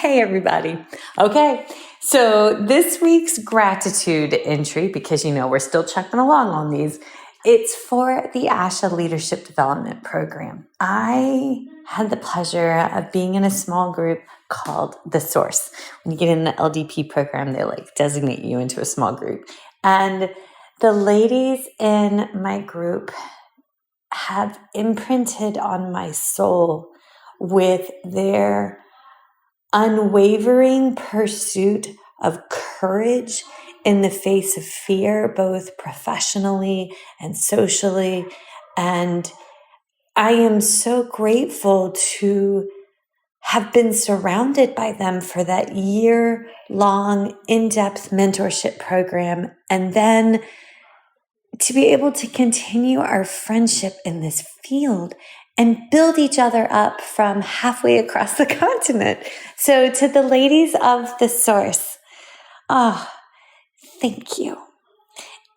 Hey, everybody. Okay, so this week's gratitude entry, because we're still chugging along on these, it's for the ASHA Leadership Development Program. I had the pleasure of being in a small group called The Source. When you get in the LDP program, they designate you into a small group. And the ladies in my group have imprinted on my soul with their unwavering pursuit of courage in the face of fear, both professionally and socially. And I am so grateful to have been surrounded by them for that year-long in-depth mentorship program, and then to be able to continue our friendship in this field and build each other up from halfway across the continent. So to the ladies of The Source, thank you.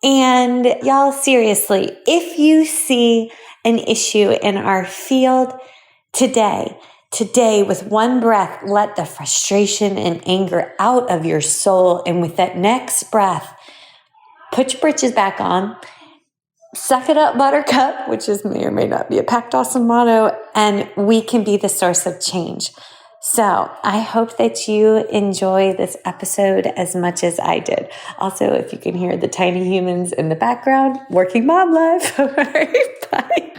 And y'all, seriously, if you see an issue in our field today, with one breath, let the frustration and anger out of your soul. And with that next breath, put your britches back on, suck it up, buttercup, which may or may not be a Packed Awesome motto, and we can be the source of change. So I hope that you enjoy this episode as much as I did. Also, if you can hear the tiny humans in the background, working mom life. All right, bye.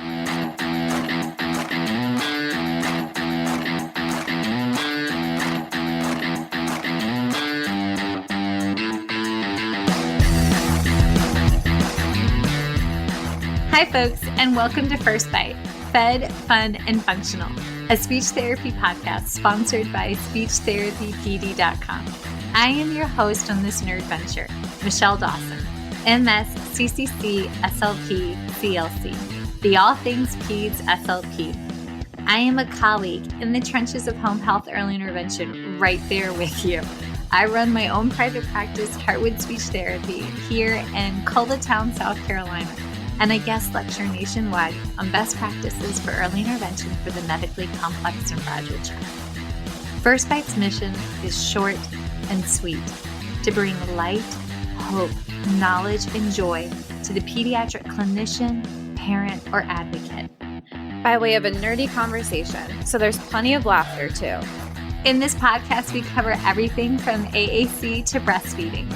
Hi, folks, and welcome to First Bite, Fed, Fun, and Functional, a speech therapy podcast sponsored by SpeechTherapyPD.com. I am your host on this nerd venture, Michelle Dawson, MS, CCC, SLP, CLC, the All Things Peds SLP. I am a colleague in the trenches of home health early intervention right there with you. I run my own private practice, Heartwood Speech Therapy, here in Coletown, South Carolina, and I guest lecture nationwide on best practices for early intervention for the medically complex and fragile child. First Bite's mission is short and sweet, to bring light, hope, knowledge, and joy to the pediatric clinician, parent, or advocate. By way of a nerdy conversation, so there's plenty of laughter too. In this podcast, we cover everything from AAC to breastfeeding,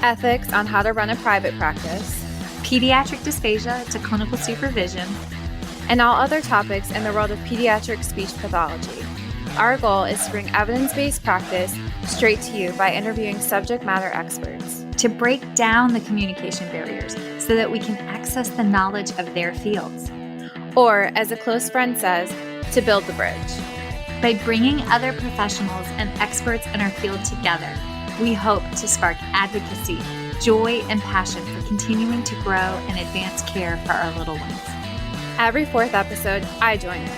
ethics on how to run a private practice, pediatric dysphagia to clinical supervision, and all other topics in the world of pediatric speech pathology. Our goal is to bring evidence-based practice straight to you by interviewing subject matter experts, to break down the communication barriers so that we can access the knowledge of their fields. Or, as a close friend says, to build the bridge. By bringing other professionals and experts in our field together, we hope to spark advocacy, joy, and passion for continuing to grow and advance care for our little ones. Every fourth episode, I join in.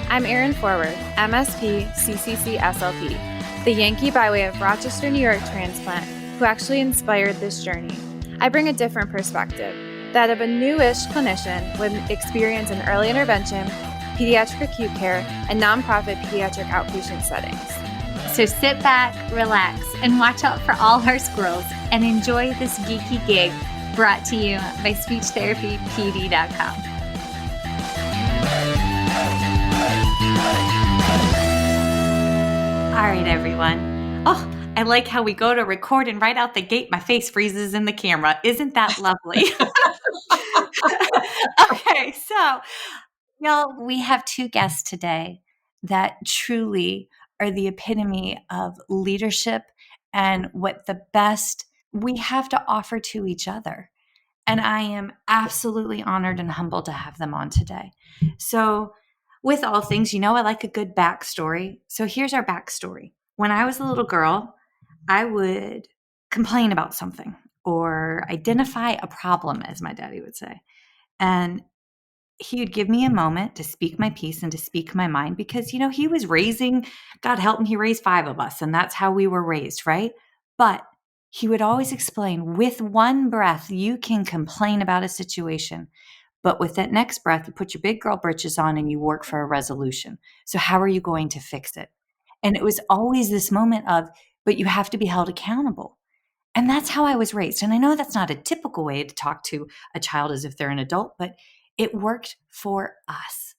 I'm Erin Forward, MSP, CCC, SLP, the Yankee by way of Rochester, New York transplant, who actually inspired this journey. I bring a different perspective, that of a newish clinician with experience in early intervention, pediatric acute care, and nonprofit pediatric outpatient settings. So sit back, relax, and watch out for all our squirrels and enjoy this geeky gig brought to you by SpeechTherapyPD.com. All right, everyone. Oh, I like how we go to record and right out the gate, my face freezes in the camera. Isn't that lovely? Okay, so, we have two guests today that truly are the epitome of leadership and what the best we have to offer to each other. And I am absolutely honored and humbled to have them on today. So with all things, I like a good backstory. So here's our backstory. When I was a little girl, I would complain about something or identify a problem, as my daddy would say. And he would give me a moment to speak my piece and to speak my mind because, he was raising, God help him, he raised 5 of us, and that's how we were raised, right? But he would always explain, with one breath, you can complain about a situation, but with that next breath, you put your big girl britches on and you work for a resolution. So how are you going to fix it? And it was always this moment of, but you have to be held accountable. And that's how I was raised. And I know that's not a typical way to talk to a child as if they're an adult, but it worked for us.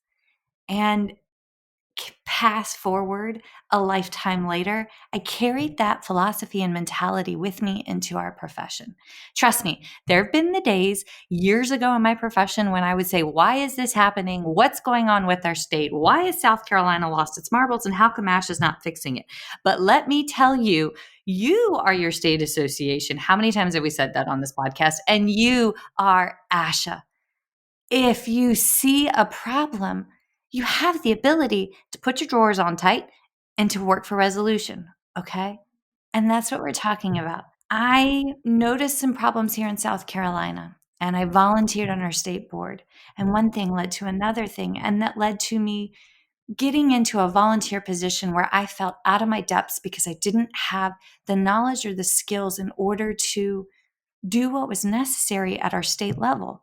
And pass forward a lifetime later, I carried that philosophy and mentality with me into our profession. Trust me, there have been the days years ago in my profession when I would say, why is this happening? What's going on with our state? Why has South Carolina lost its marbles? And how come ASHA is not fixing it? But let me tell you, you are your state association. How many times have we said that on this podcast? And you are ASHA. If you see a problem, you have the ability to put your drawers on tight and to work for resolution. Okay. And that's what we're talking about. I noticed some problems here in South Carolina and I volunteered on our state board. And one thing led to another thing. And that led to me getting into a volunteer position where I felt out of my depths because I didn't have the knowledge or the skills in order to do what was necessary at our state level.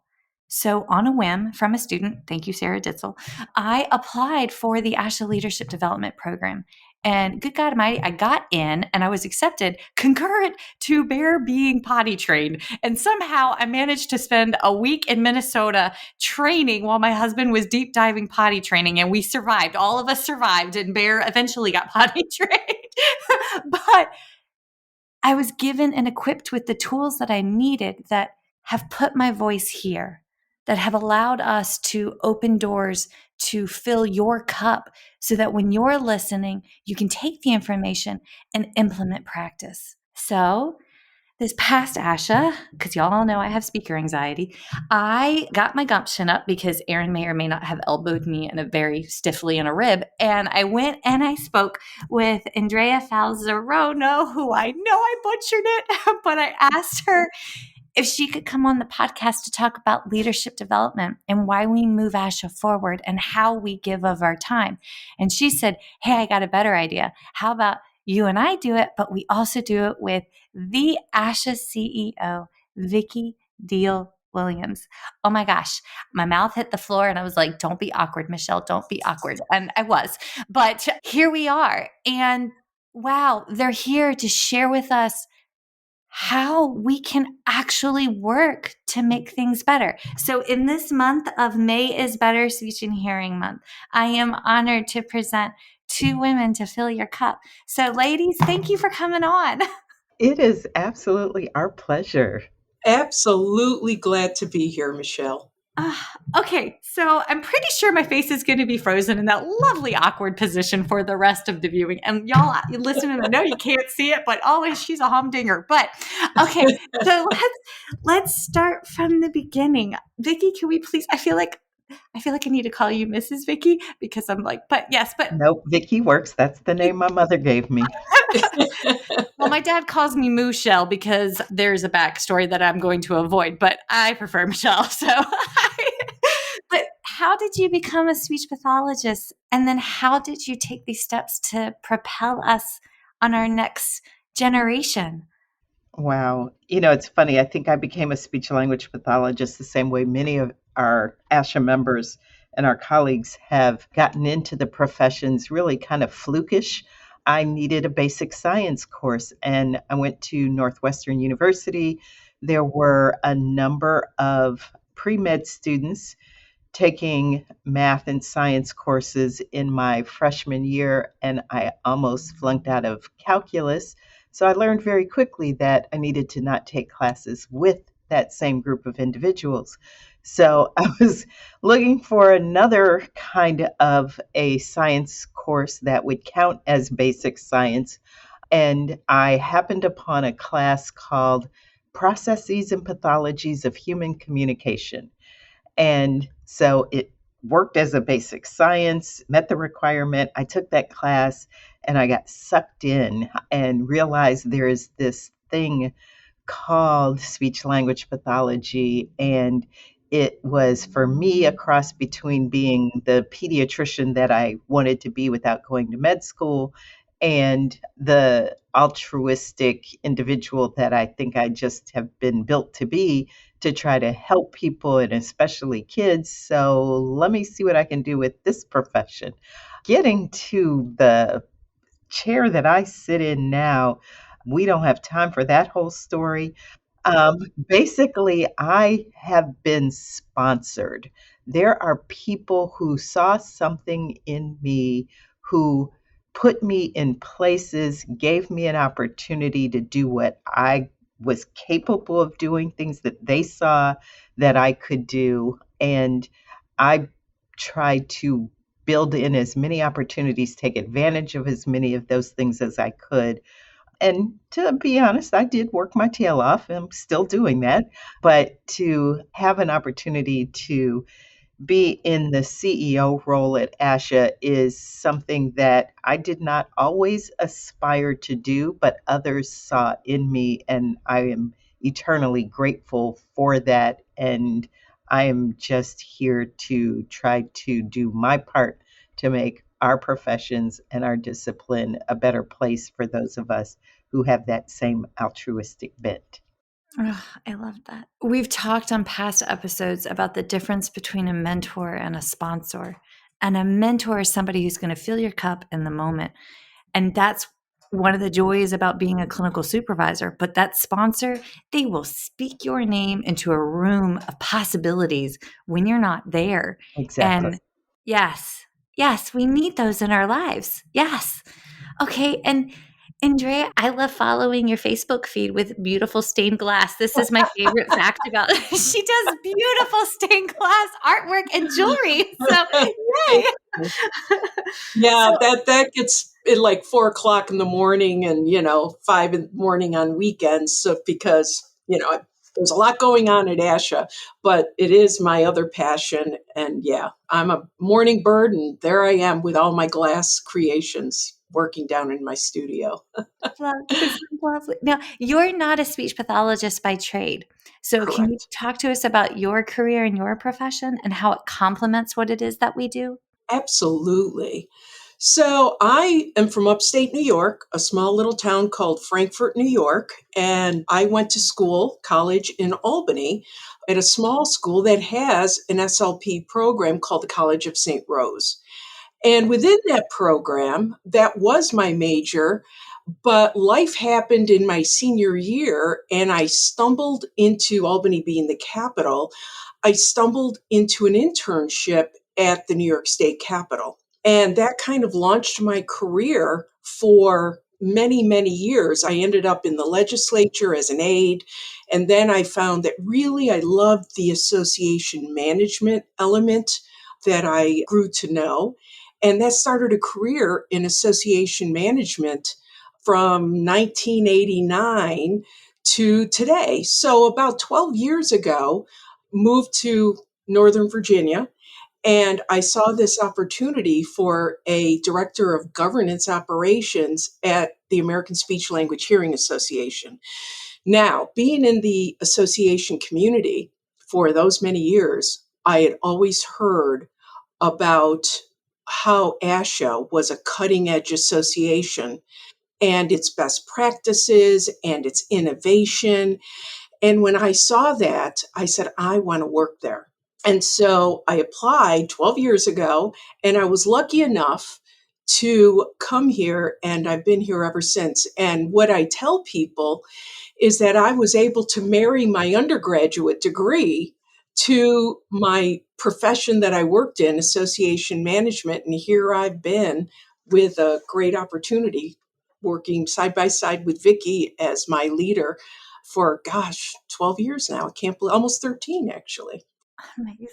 So on a whim from a student, thank you, Sarah Ditzel, I applied for the ASHA Leadership Development Program. And good God Almighty, I got in and I was accepted concurrent to Bear being potty trained. And somehow I managed to spend a week in Minnesota training while my husband was deep diving potty training. And we survived. All of us survived. And Bear eventually got potty trained. But I was given and equipped with the tools that I needed that have put my voice here, that have allowed us to open doors to fill your cup so that when you're listening, you can take the information and implement practice. So this past ASHA, because y'all all know I have speaker anxiety, I got my gumption up because Aaron may or may not have elbowed me in a very stiffly in a rib. And I went and I spoke with Andrea Falzarano, who I know I butchered it, but I asked her if she could come on the podcast to talk about leadership development and why we move ASHA forward and how we give of our time. And she said, hey, I got a better idea. How about you and I do it, but we also do it with the ASHA CEO, Vicky Deal Williams. Oh my gosh, my mouth hit the floor and I was like, don't be awkward, Michelle, don't be awkward. And I was, but here we are. And wow, they're here to share with us how we can actually work to make things better. So in this month of May is Better Speech and Hearing Month, I am honored to present two women to fill your cup. So ladies, thank you for coming on. It is absolutely our pleasure. Absolutely glad to be here, Michelle. Okay, so I'm pretty sure my face is going to be frozen in that lovely awkward position for the rest of the viewing. And y'all listening, I know you can't see it, but always she's a humdinger. But okay, so let's start from the beginning. Vicky, can we please? I feel like I need to call you Mrs. Vicky because I'm like, but yes, but Nope, Vicky works. That's the name my mother gave me. Well, my dad calls me Michelle because there's a backstory that I'm going to avoid, but I prefer Michelle. So, but how did you become a speech pathologist? And then how did you take these steps to propel us on our next generation? Wow. It's funny. I think I became a speech language pathologist the same way many of our ASHA members and our colleagues have gotten into the professions really kind of flukish. I needed a basic science course and I went to Northwestern University. There were a number of pre-med students taking math and science courses in my freshman year, and I almost flunked out of calculus. So I learned very quickly that I needed to not take classes with that same group of individuals. So I was looking for another kind of a science course that would count as basic science. And I happened upon a class called Processes and Pathologies of Human Communication. And so it worked as a basic science, met the requirement. I took that class and I got sucked in and realized there is this thing called speech language pathology. And it was for me a cross between being the pediatrician that I wanted to be without going to med school and the altruistic individual that I think I just have been built to be, to try to help people and especially kids. So let me see what I can do with this profession. Getting to the chair that I sit in now, we don't have time for that whole story. Basically, I have been sponsored. There are people who saw something in me, who put me in places, gave me an opportunity to do what I was capable of doing, things that they saw that I could do. And I tried to build in as many opportunities, take advantage of as many of those things as I could. And to be honest, I did work my tail off. I'm still doing that. But to have an opportunity to be in the CEO role at ASHA is something that I did not always aspire to do, but others saw in me, and I am eternally grateful for that. And I am just here to try to do my part to make our professions and our discipline a better place for those of us who have that same altruistic bent. Oh, I love that. We've talked on past episodes about the difference between a mentor and a sponsor. And a mentor is somebody who's going to fill your cup in the moment. And that's one of the joys about being a clinical supervisor. But that sponsor, they will speak your name into a room of possibilities when you're not there. Exactly. And yes, we need those in our lives. Yes. Okay. And Andrea, I love following your Facebook feed with beautiful stained glass. This is my favorite fact about she does beautiful stained glass artwork and jewelry. So yay. Yeah, So that gets at like 4 o'clock in the morning and, 5 in the morning on weekends. So because, there's a lot going on at ASHA, but it is my other passion. And yeah, I'm a morning bird, and there I am with all my glass creations working down in my studio. this is lovely. Now, you're not a speech pathologist by trade. So can you Correct. talk to us about your career and your profession and how it complements what it is that we do? Absolutely. So I am from upstate New York, a small little town called Frankfort, New York, and I went to college in Albany at a small school that has an SLP program called the College of St. Rose. And within that program, that was my major, but life happened in my senior year, and I stumbled into Albany being the capital. I stumbled into an internship at the New York State Capitol. And that kind of launched my career for many, many years. I ended up in the legislature as an aide. And then I found that really I loved the association management element that I grew to know. And that started a career in association management from 1989 to today. So about 12 years ago, moved to Northern Virginia, and I saw this opportunity for a director of governance operations at the American Speech Language Hearing Association. Now, being in the association community for those many years, I had always heard about how ASHA was a cutting edge association and its best practices and its innovation. And when I saw that, I said, I want to work there. And so I applied 12 years ago, and I was lucky enough to come here, and I've been here ever since. And what I tell people is that I was able to marry my undergraduate degree to my profession that I worked in, association management. And here I've been with a great opportunity working side by side with Vicky as my leader for, 12 years now. I can't believe, almost 13 actually. Amazing.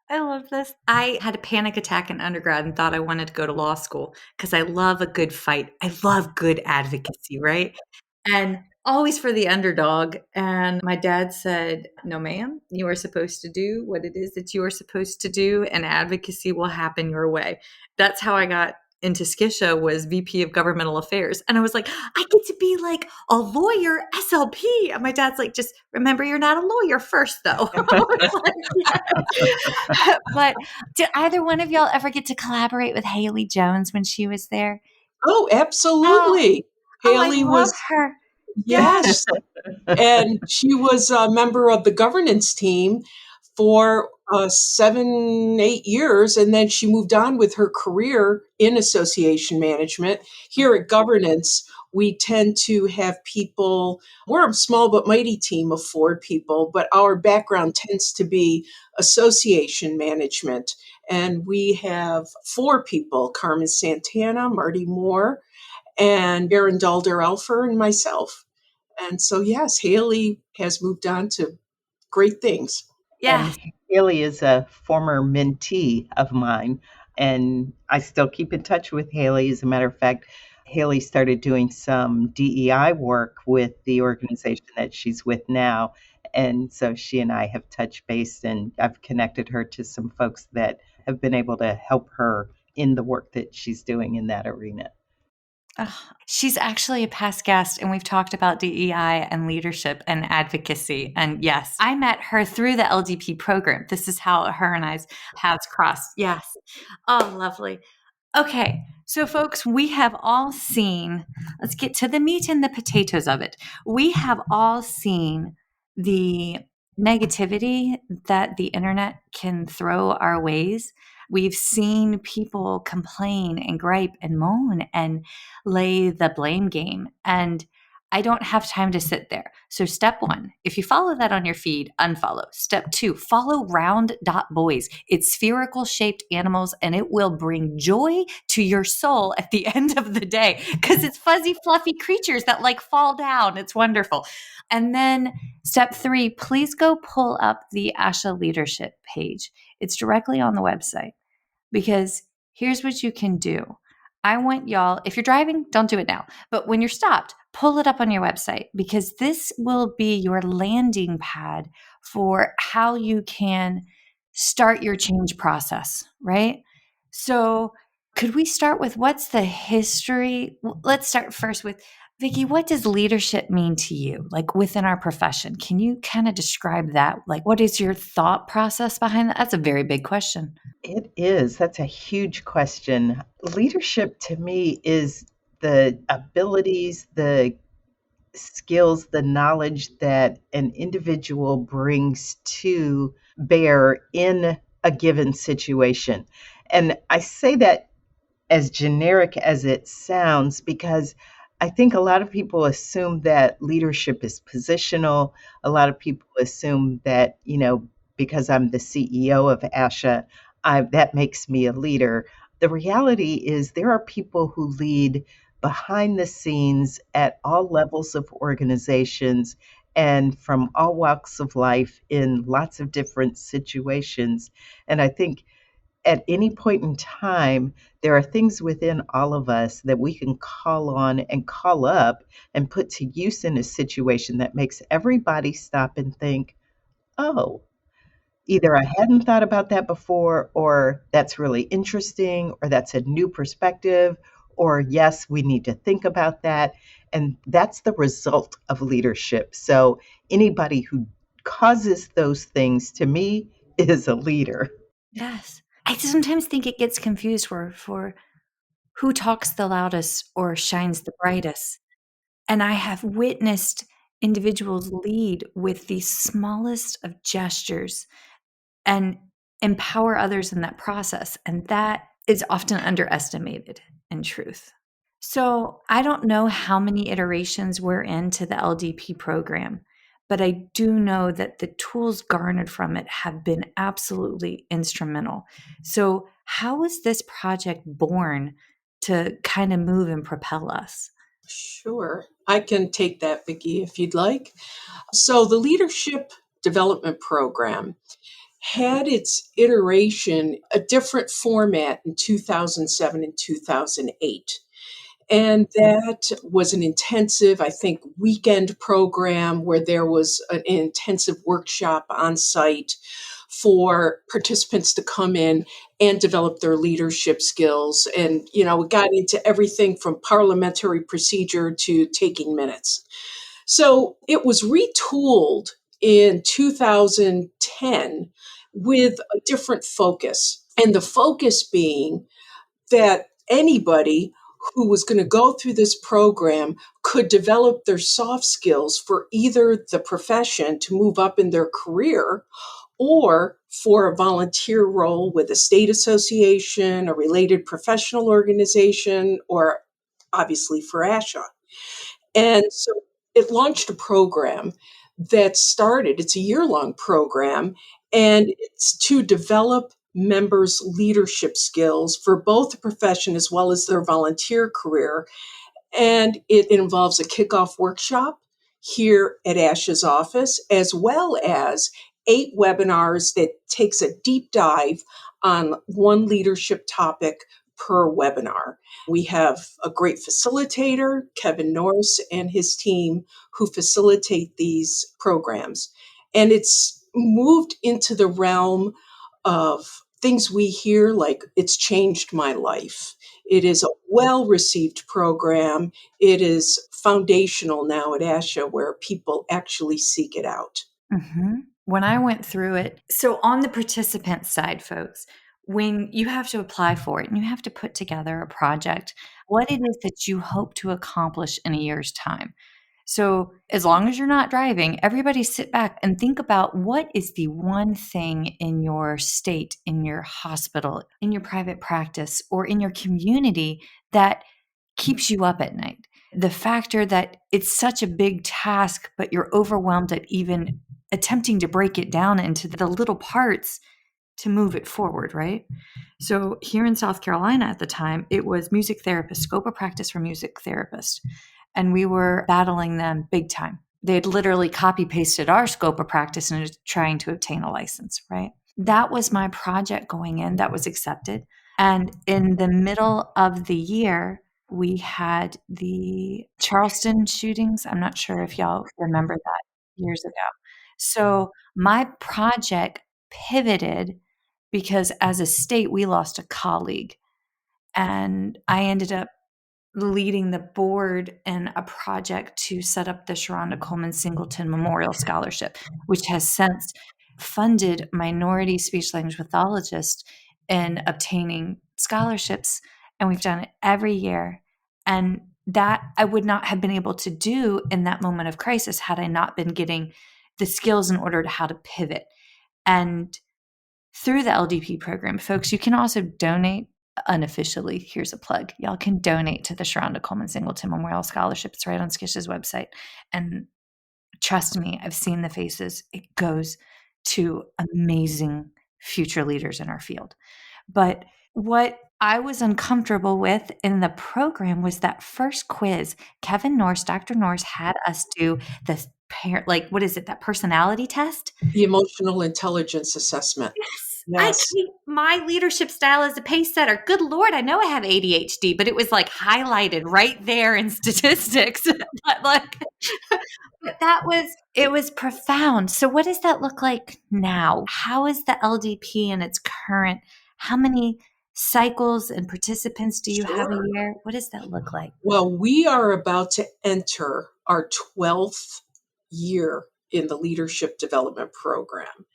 I love this. I had a panic attack in undergrad and thought I wanted to go to law school because I love a good fight. I love good advocacy, right? And always for the underdog. And my dad said, no, ma'am, you are supposed to do what it is that you are supposed to do, and advocacy will happen your way. That's how I got into SCISHA, was VP of Governmental Affairs. And I was like, I get to be like a lawyer, SLP. And my dad's like, just remember, you're not a lawyer first, though. But did either one of y'all ever get to collaborate with Haley Jones when she was there? Oh, Oh, absolutely. I Haley love was, her. Yes. yes. And she was a member of the governance team for 7, 8 years, and then she moved on with her career in association management. Here at governance, we tend to have people, we're a small but mighty team of 4 people, but our background tends to be association management. And we have 4 people, Carmen Santana, Marty Moore, and Aaron Dalder-Elfer, and myself. And so, yes, Haley has moved on to great things. Yeah. And Haley is a former mentee of mine, and I still keep in touch with Haley. As a matter of fact, Haley started doing some DEI work with the organization that she's with now. And so she and I have touched base, and I've connected her to some folks that have been able to help her in the work that she's doing in that arena. Oh, she's actually a past guest, and we've talked about DEI and leadership and advocacy. And yes, I met her through the LDP program. This is how her and I's paths crossed. Yes. Oh, lovely. Okay. So, folks, we have all seen, let's get to the meat and the potatoes of it. We have all seen the negativity that the internet can throw our ways. We've seen people complain and gripe and moan and lay the blame game. And I don't have time to sit there. So, step 1, if you follow that on your feed, unfollow. Step 2, follow round.boys. It's spherical shaped animals, and it will bring joy to your soul at the end of the day because it's fuzzy, fluffy creatures that like fall down. It's wonderful. And then step 3, please go pull up the ASHA leadership page. It's directly on the website. Because here's what you can do. I want y'all, if you're driving, don't do it now. But when you're stopped, pull it up on your website because this will be your landing pad for how you can start your change process, right? So, could we start with what's the history? Let's start first with Vicky, what does leadership mean to you, like within our profession? Can you kind of describe that? Like, what is your thought process behind that? That's a very big question. It is. That's a huge question. Leadership to me is the abilities, the skills, the knowledge that an individual brings to bear in a given situation. And I say that as generic as it sounds because I think a lot of people assume that leadership is positional. A lot of people assume that, because I'm the CEO of ASHA, that makes me a leader. The reality is there are people who lead behind the scenes at all levels of organizations and from all walks of life in lots of different situations. And I think at any point in time, there are things within all of us that we can call on and call up and put to use in a situation that makes everybody stop and think, oh, either I hadn't thought about that before, or that's really interesting, or that's a new perspective, or yes, we need to think about that. And that's the result of leadership. So anybody who causes those things to me is a leader. Yes. I sometimes think it gets confused for who talks the loudest or shines the brightest. And I have witnessed individuals lead with the smallest of gestures and empower others in that process. And that is often underestimated in truth. So I don't know how many iterations we're into the LDP program, but I do know that the tools garnered from it have been absolutely instrumental. So how was this project born to kind of move and propel us? Sure. I can take that, Vicky, if you'd like. So the Leadership Development Program had its iteration, a different format in 2007 and 2008. And that was an intensive, I think, weekend program where there was an intensive workshop on site for participants to come in and develop their leadership skills. And, it got into everything from parliamentary procedure to taking minutes. So it was retooled in 2010 with a different focus. And the focus being that anybody who was going to go through this program could develop their soft skills for either the profession to move up in their career or for a volunteer role with a state association, a related professional organization, or obviously for ASHA. And so it launched a program that started, it's a year-long program, and it's to develop members' leadership skills for both the profession as well as their volunteer career. And it involves a kickoff workshop here at ASHA's office, as well as 8 webinars that takes a deep dive on one leadership topic per webinar. We have a great facilitator, Kevin Norris, and his team who facilitate these programs. And it's moved into the realm of things we hear like, it's changed my life. It is a well-received program. It is foundational now at ASHA where people actually seek it out. Mm-hmm. When I went through it, so on the participant side, folks, when you have to apply for it and you have to put together a project, what it is that you hope to accomplish in a year's time. So as long as you're not driving, everybody sit back and think about what is the one thing in your state, in your hospital, in your private practice, or in your community that keeps you up at night. The factor that it's such a big task, but you're overwhelmed at even attempting to break it down into the little parts to move it forward, right? So here in South Carolina at the time, it was music therapist, scope of practice for music therapist. And we were battling them big time. They'd literally copy pasted our scope of practice and trying to obtain a license, right? That was my project going in that was accepted. And in the middle of the year, we had the Charleston shootings. I'm not sure if y'all remember that years ago. So my project pivoted because as a state, we lost a colleague. And I ended up leading the board in a project to set up the Sharonda Coleman Singleton Memorial Scholarship, which has since funded minority speech language pathologists in obtaining scholarships. And we've done it every year. And that I would not have been able to do in that moment of crisis had I not been getting the skills in order to how to pivot. And through the LDP program, folks, you can also donate unofficially. Here's a plug. Y'all can donate to the Sharonda Coleman Singleton Memorial Scholarship. It's right on Skish's website. And trust me, I've seen the faces. It goes to amazing future leaders in our field. But what I was uncomfortable with in the program was that first quiz. Kevin Norris, Dr. Norris had us do the what is it, that personality test? The emotional intelligence assessment. Yes. My leadership style as a pace setter. Good Lord, I know I have ADHD, but it was like highlighted right there in statistics. It was profound. So what does that look like now? How is the LDP in its current, how many cycles and participants do you have a year? What does that look like? Well, we are about to enter our 12th year in the leadership development program.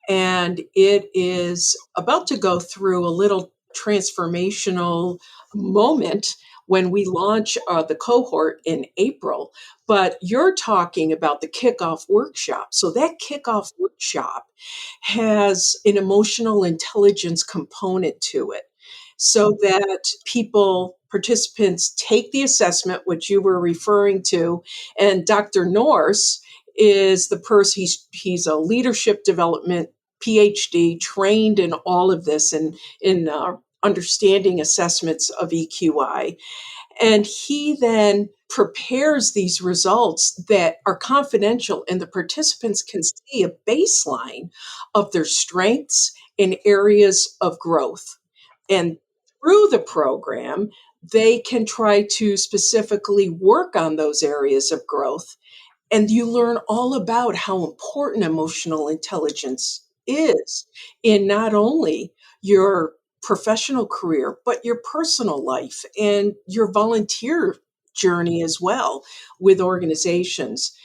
And it is about to go through a little transformational moment when we launch the cohort in April. But you're talking about the kickoff workshop. So that kickoff workshop has an emotional intelligence component to it, so that participants take the assessment, which you were referring to, and Dr. Norse is the person, he's a leadership development PhD, trained in all of this and in understanding assessments of EQI. And he then prepares these results that are confidential, and the participants can see a baseline of their strengths and areas of growth. And through the program, they can try to specifically work on those areas of growth. And you learn all about how important emotional intelligence is in not only your professional career, but your personal life and your volunteer journey as well with organizations.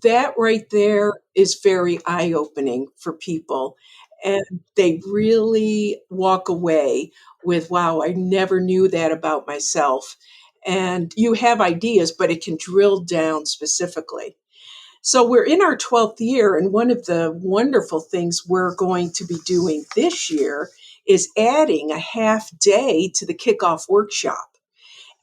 That right there is very eye-opening for people. And they really walk away with, wow, I never knew that about myself. And you have ideas, but it can drill down specifically. So we're in our 12th year, and one of the wonderful things we're going to be doing this year is adding a half day to the kickoff workshop.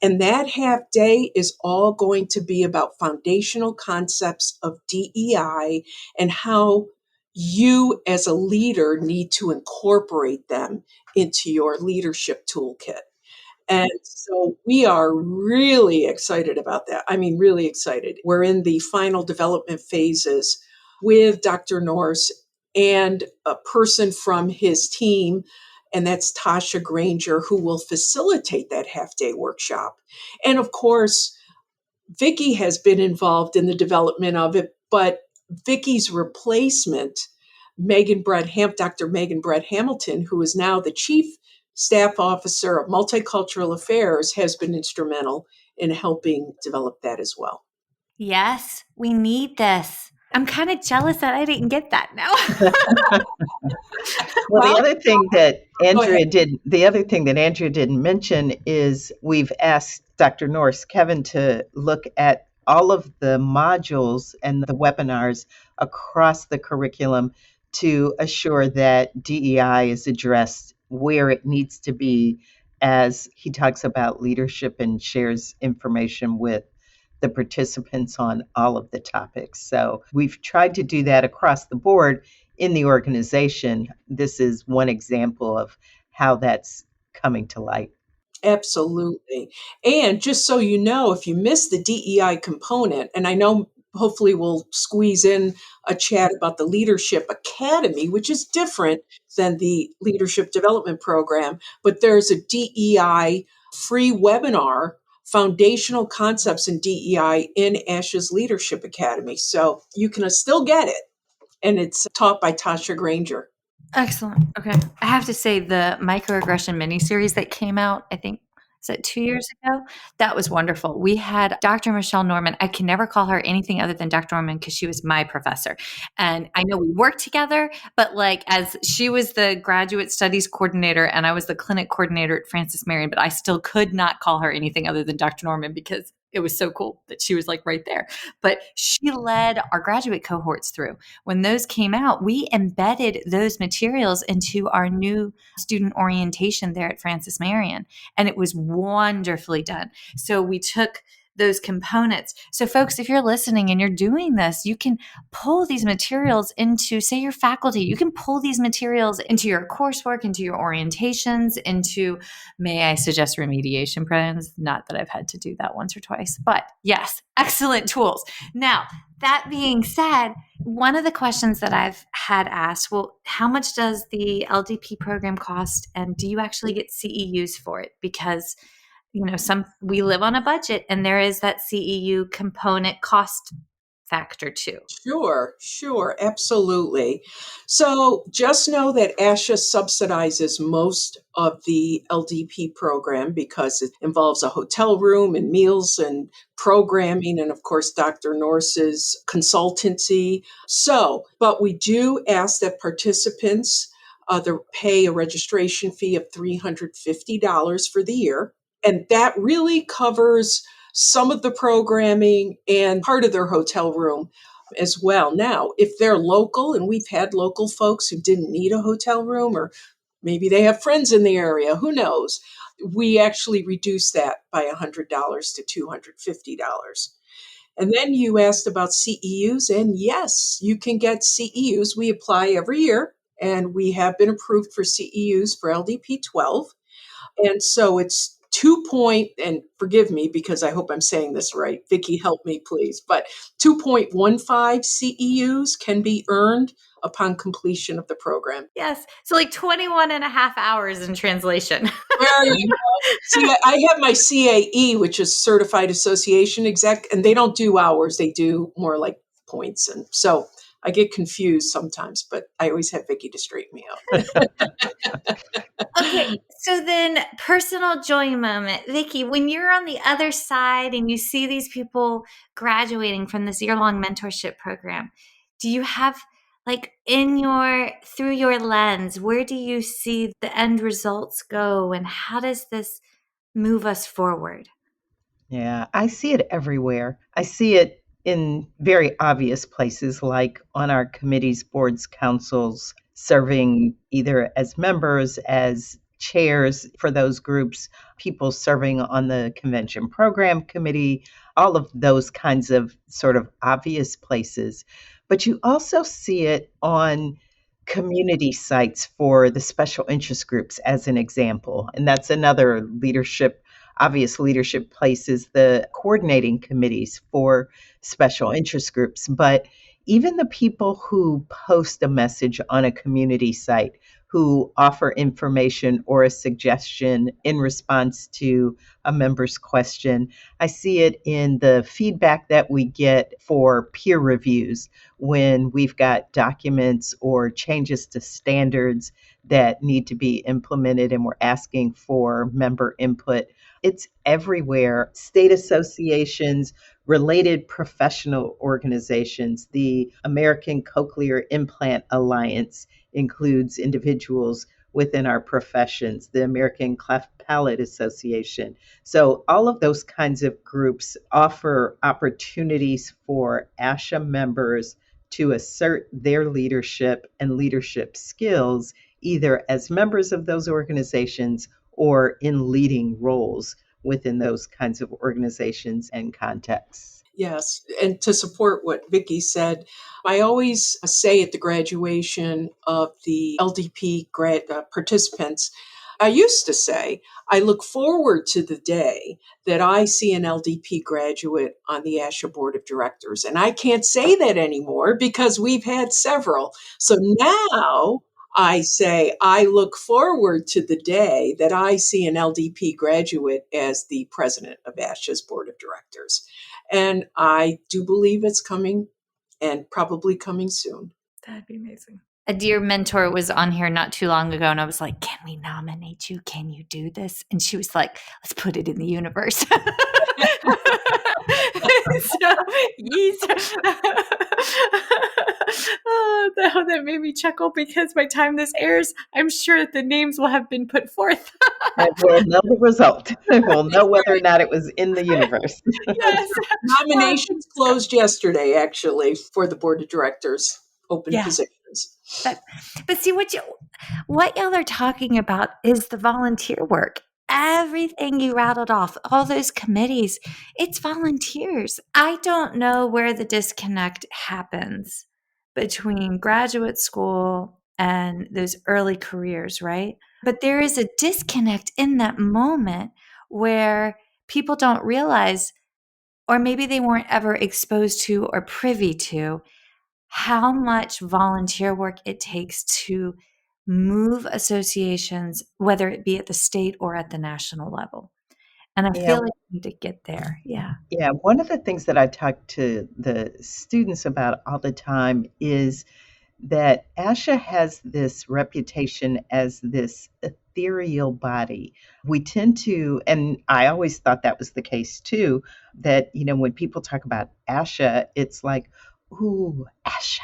And that half day is all going to be about foundational concepts of DEI and how you as a leader need to incorporate them into your leadership toolkit. And so we are really excited about that. I mean, really excited. We're in the final development phases with Dr. Norse and a person from his team, and that's Tasha Granger, who will facilitate that half-day workshop. And of course, Vicky has been involved in the development of it, but Vicky's replacement, Dr. Megan Brett Hamilton, who is now the Chief Staff Officer of Multicultural Affairs, has been instrumental in helping develop that as well. Yes, we need this. I'm kind of jealous that I didn't get that now. Well, the other thing that ahead. Andrea didn't mention is we've asked Dr. Norse, Kevin, to look at all of the modules and the webinars across the curriculum to assure that DEI is addressed where it needs to be as he talks about leadership and shares information with the participants on all of the topics. So we've tried to do that across the board in the organization. This is one example of how that's coming to light. Absolutely. And just so you know, if you miss the DEI component, and I know hopefully we'll squeeze in a chat about the Leadership Academy, which is different than the Leadership Development Program, but there's a DEI free webinar, Foundational Concepts in DEI in ASHA's Leadership Academy. So you can still get it. And it's taught by Tasha Granger. Excellent. Okay. I have to say the microaggression miniseries that came out, I think, is that 2 years ago? That was wonderful. We had Dr. Michelle Norman. I can never call her anything other than Dr. Norman because she was my professor. And I know we worked together, but like as she was the graduate studies coordinator and I was the clinic coordinator at Francis Marion, but I still could not call her anything other than Dr. Norman because it was so cool that she was like right there. But she led our graduate cohorts through. When those came out, we embedded those materials into our new student orientation there at Francis Marion, and it was wonderfully done. So we took those components. So folks, if you're listening and you're doing this, you can pull these materials into, say, your faculty. You can pull these materials into your coursework, into your orientations, into, may I suggest, remediation plans? Not that I've had to do that once or twice, but yes, excellent tools. Now, that being said, one of the questions that I've had asked, well, how much does the LDP program cost? And do you actually get CEUs for it? Because we live on a budget and there is that CEU component cost factor too. Sure, absolutely. So just know that ASHA subsidizes most of the LDP program because it involves a hotel room and meals and programming, and of course, Dr. Norse's consultancy. But we do ask that participants pay a registration fee of $350 for the year. And that really covers some of the programming and part of their hotel room as well. Now, if they're local, and we've had local folks who didn't need a hotel room, or maybe they have friends in the area, who knows? We actually reduce that by $100 to $250. And then you asked about CEUs, and yes, you can get CEUs. We apply every year, and we have been approved for CEUs for LDP 12. And so it's 2 and forgive me because I hope I'm saying this right. Vicky, help me, please. But 2.15 CEUs can be earned upon completion of the program. Yes. So like 21 and a half hours in translation. There you go. See, I have my CAE, which is Certified Association Exec, and they don't do hours. They do more like points. And so I get confused sometimes, but I always have Vicky to straighten me out. Okay, so then personal joy moment. Vicky, when you're on the other side and you see these people graduating from this year-long mentorship program, do you have through your lens, where do you see the end results go and how does this move us forward? Yeah, I see it everywhere. I see it in very obvious places like on our committees, boards, councils, serving either as members, as chairs for those groups, people serving on the convention program committee, all of those kinds of sort of obvious places. But you also see it on community sites for the special interest groups, as an example. And that's another obvious leadership places, the coordinating committees for special interest groups. But even the people who post a message on a community site, who offer information or a suggestion in response to a member's question. I see it in the feedback that we get for peer reviews when we've got documents or changes to standards that need to be implemented and we're asking for member input. It's everywhere. State associations, related professional organizations, the American Cochlear Implant Alliance includes individuals within our professions, the American Cleft Palate Association. So all of those kinds of groups offer opportunities for ASHA members to assert their leadership and leadership skills, either as members of those organizations or in leading roles within those kinds of organizations and contexts. Yes, and to support what Vicky said, I always say at the graduation of the LDP participants, I used to say, I look forward to the day that I see an LDP graduate on the ASHA Board of Directors. And I can't say that anymore because we've had several. So now I say, I look forward to the day that I see an LDP graduate as the president of ASHA's Board of Directors. And I do believe it's coming and probably coming soon. That'd be amazing. A dear mentor was on here not too long ago, and I was like, can we nominate you? Can you do this? And she was like, let's put it in the universe. So, yes. Oh, that made me chuckle because by the time this airs, I'm sure that the names will have been put forth. And we'll know the result. We'll know whether or not it was in the universe. Yes. Nominations closed yesterday, actually, for the Board of Directors, open positions. But see, what y'all are talking about is the volunteer work. Everything you rattled off, all those committees, it's volunteers. I don't know where the disconnect happens between graduate school and those early careers, right? But there is a disconnect in that moment where people don't realize, or maybe they weren't ever exposed to or privy to, how much volunteer work it takes to move associations, whether it be at the state or at the national level. And I feel like we need to get there. Yeah. Yeah. One of the things that I talk to the students about all the time is that ASHA has this reputation as this ethereal body. We tend to, and I always thought that was the case too, that, when people talk about ASHA, it's like, ooh, ASHA.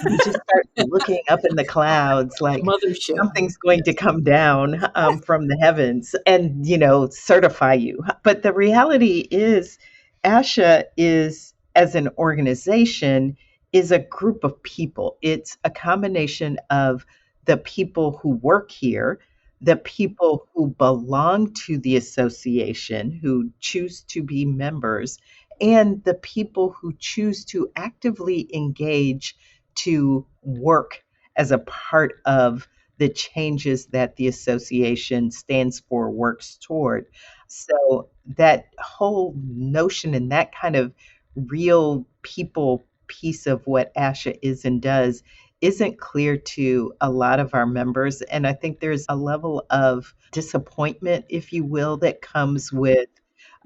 You just start looking up in the clouds like Mothership. Something's going to come down from the heavens and, certify you. But the reality is, ASHA is, as an organization, is a group of people. It's a combination of the people who work here, the people who belong to the association, who choose to be members, and the people who choose to actively engage to work as a part of the changes that the association stands for, works toward. So that whole notion and that kind of real people piece of what ASHA is and does isn't clear to a lot of our members. And I think there's a level of disappointment, if you will, that comes with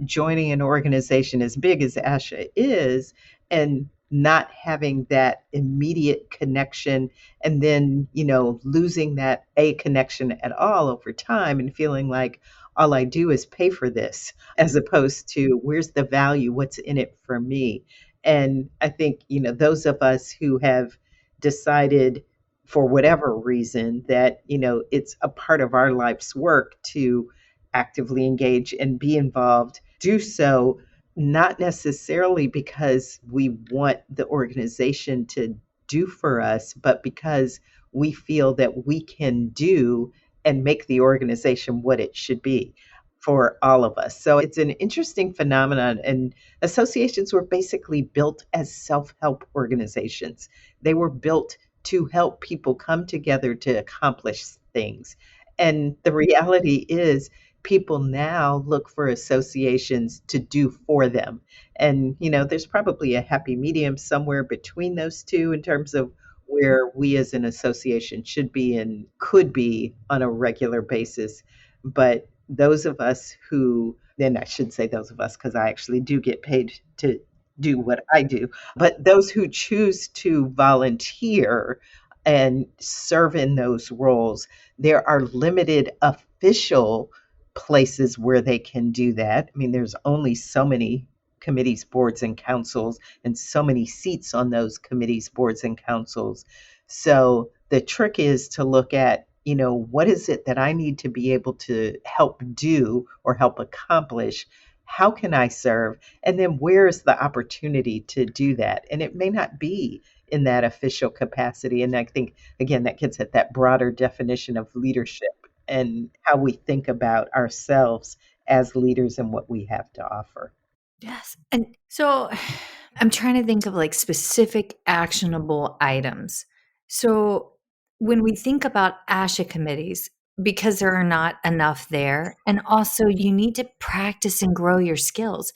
joining an organization as big as ASHA is and not having that immediate connection, and then, losing that connection at all over time and feeling like all I do is pay for this, as opposed to where's the value, what's in it for me. And I think, those of us who have decided for whatever reason that, it's a part of our life's work to actively engage and be involved, do so not necessarily because we want the organization to do for us, but because we feel that we can do and make the organization what it should be for all of us. So it's an interesting phenomenon. And associations were basically built as self help organizations, they were built to help people come together to accomplish things. And the reality is, people now look for associations to do for them. And, there's probably a happy medium somewhere between those two in terms of where we as an association should be and could be on a regular basis. But those of us who, then I should say those of us because I actually do get paid to do what I do, but those who choose to volunteer and serve in those roles, there are limited official places where they can do that. I mean, there's only so many committees, boards, and councils, and so many seats on those committees, boards, and councils. So the trick is to look at, what is it that I need to be able to help do or help accomplish? How can I serve? And then where is the opportunity to do that? And it may not be in that official capacity. And I think, again, that gets at that broader definition of leadership and how we think about ourselves as leaders and what we have to offer. Yes. And so I'm trying to think of like specific actionable items. So when we think about ASHA committees, because there are not enough there, and also you need to practice and grow your skills.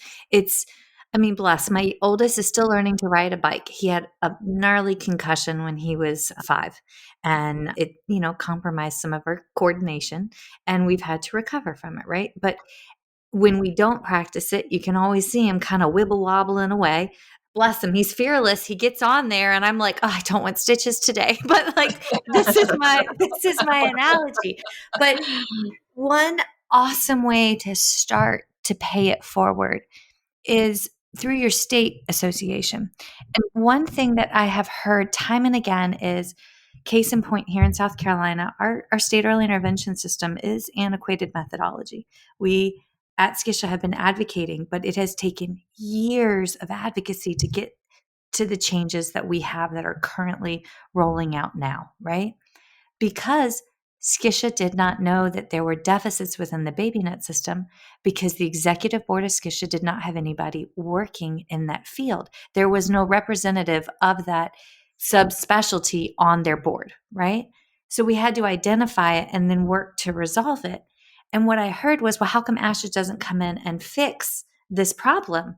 Bless, my oldest is still learning to ride a bike. He had a gnarly concussion when he was 5, and it, compromised some of our coordination, and we've had to recover from it, right? But when we don't practice it, you can always see him kind of wibble wobbling away. Bless him. He's fearless. He gets on there and I'm like, oh, I don't want stitches today. But like, this is my analogy. But one awesome way to start to pay it forward is through your state association. And one thing that I have heard time and again is, case in point, here in South Carolina, our state early intervention system is antiquated methodology. We at SCISHA have been advocating, but it has taken years of advocacy to get to the changes that we have that are currently rolling out now, right? Because SCISHA did not know that there were deficits within the BabyNet system because the executive board of SCISHA did not have anybody working in that field. There was no representative of that subspecialty on their board, right? So we had to identify it and then work to resolve it. And what I heard was, well, how come ASHA doesn't come in and fix this problem?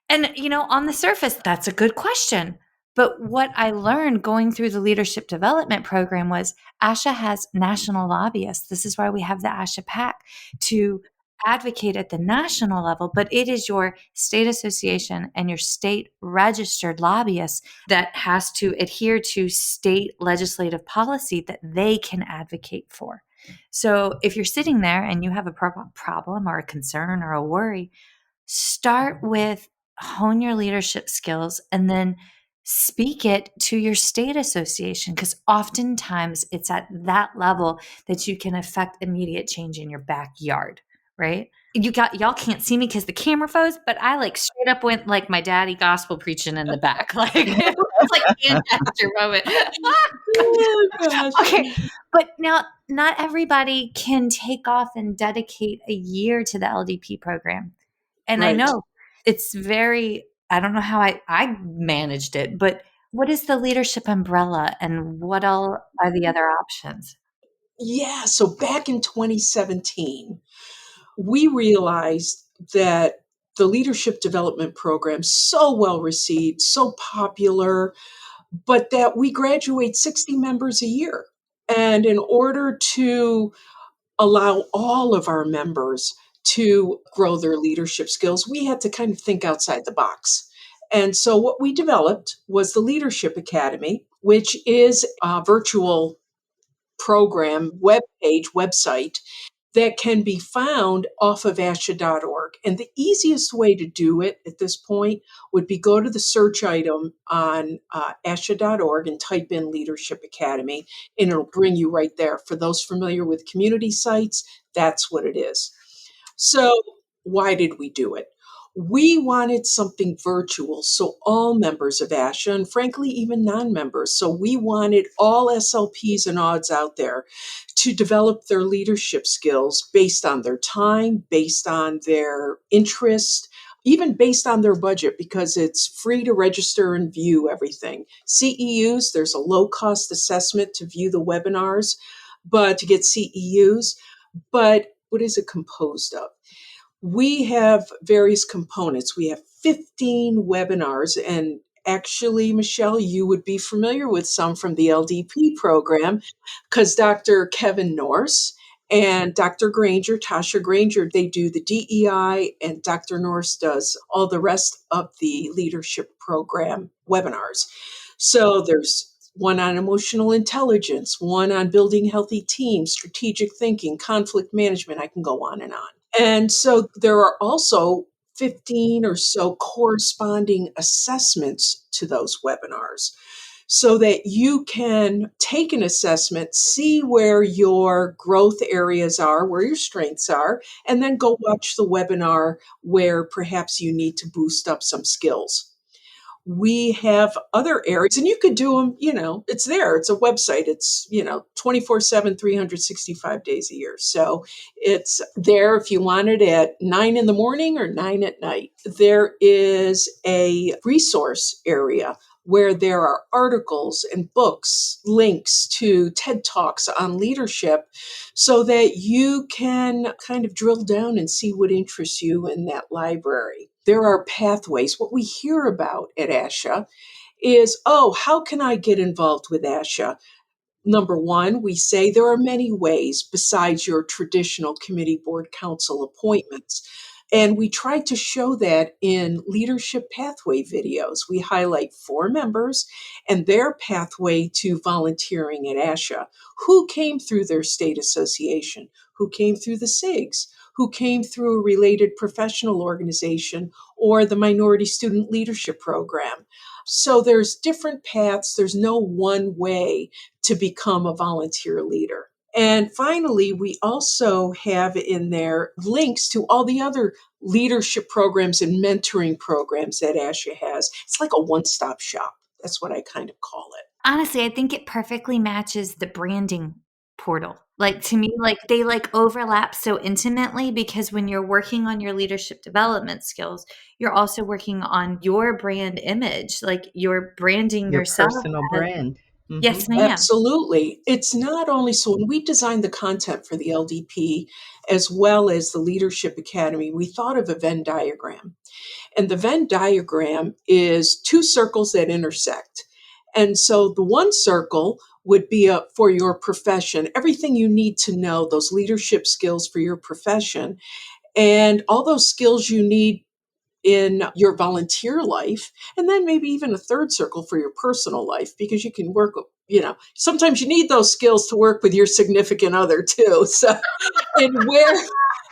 And, on the surface, that's a good question. But what I learned going through the leadership development program was ASHA has national lobbyists. This is why we have the ASHA PAC to advocate at the national level, but it is your state association and your state registered lobbyists that has to adhere to state legislative policy that they can advocate for. So if you're sitting there and you have a problem or a concern or a worry, start with hone your leadership skills and then speak it to your state association, because oftentimes it's at that level that you can affect immediate change in your backyard, right? Y'all can't see me because the camera froze, but I like straight up went like my daddy gospel preaching in the back. Like it was like an Esther moment. Oh, gosh. Okay. But now not everybody can take off and dedicate a year to the LDP program. And I Right. know it's I don't know how I managed it, but what is the leadership umbrella and what all are the other options? Yeah. So back in 2017, we realized that the leadership development program so well received, so popular, but that we graduate 60 members a year. And in order to allow all of our members to grow their leadership skills, we had to kind of think outside the box. And so what we developed was the Leadership Academy, which is a virtual program, website that can be found off of ASHA.org. And the easiest way to do it at this point would be go to the search item on ASHA.org and type in Leadership Academy, and it'll bring you right there. For those familiar with community sites, that's what it is. So why did we do it? We wanted something virtual, so all members of ASHA, and frankly, even non-members. So we wanted all SLPs and ODs out there to develop their leadership skills based on their time, based on their interest, even based on their budget, because it's free to register and view everything. CEUs, there's a low-cost assessment to view the webinars, but to get CEUs. But what is it composed of? We have various components. We have 15 webinars, and actually, Michelle, you would be familiar with some from the LDP program because Dr. Kevin Norse and Dr. Granger, Tasha Granger, they do the DEI, and Dr. Norse does all the rest of the leadership program webinars. So there's one on emotional intelligence, one on building healthy teams, strategic thinking, conflict management. I can go on and on. And so there are also 15 or so corresponding assessments to those webinars so that you can take an assessment, see where your growth areas are, where your strengths are, and then go watch the webinar where perhaps you need to boost up some skills. We have other areas, and you could do them, it's there. It's a website. It's, 24/7, 365 days a year. So it's there if you want it at 9 in the morning or 9 at night. There is a resource area where there are articles and books, links to TED Talks on leadership so that you can kind of drill down and see what interests you in that library. There are pathways. What we hear about at ASHA is, how can I get involved with ASHA? Number one, we say there are many ways besides your traditional committee, board, council appointments. And we try to show that in leadership pathway videos. We highlight 4 members and their pathway to volunteering at ASHA. Who came through their state association? Who came through the SIGs? Who came through a related professional organization or the Minority Student Leadership Program? So there's different paths. There's no one way to become a volunteer leader. And finally, we also have in there links to all the other leadership programs and mentoring programs that ASHA has. It's like a one-stop shop. That's what I kind of call it. Honestly, I think it perfectly matches the branding portal. Like, to me, like they overlap so intimately because when you're working on your leadership development skills, you're also working on your brand image, like you're branding Your yourself. personal brand. Mm-hmm. Yes, ma'am. Absolutely. It's not only so when we designed the content for the LDP as well as the Leadership Academy, we thought of a Venn diagram. And the Venn diagram is 2 circles that intersect. And so the one circle would be for your profession, everything you need to know, those leadership skills for your profession, and all those skills you need in your volunteer life, and then maybe even a third circle for your personal life, because you can work, sometimes you need those skills to work with your significant other too. So, and where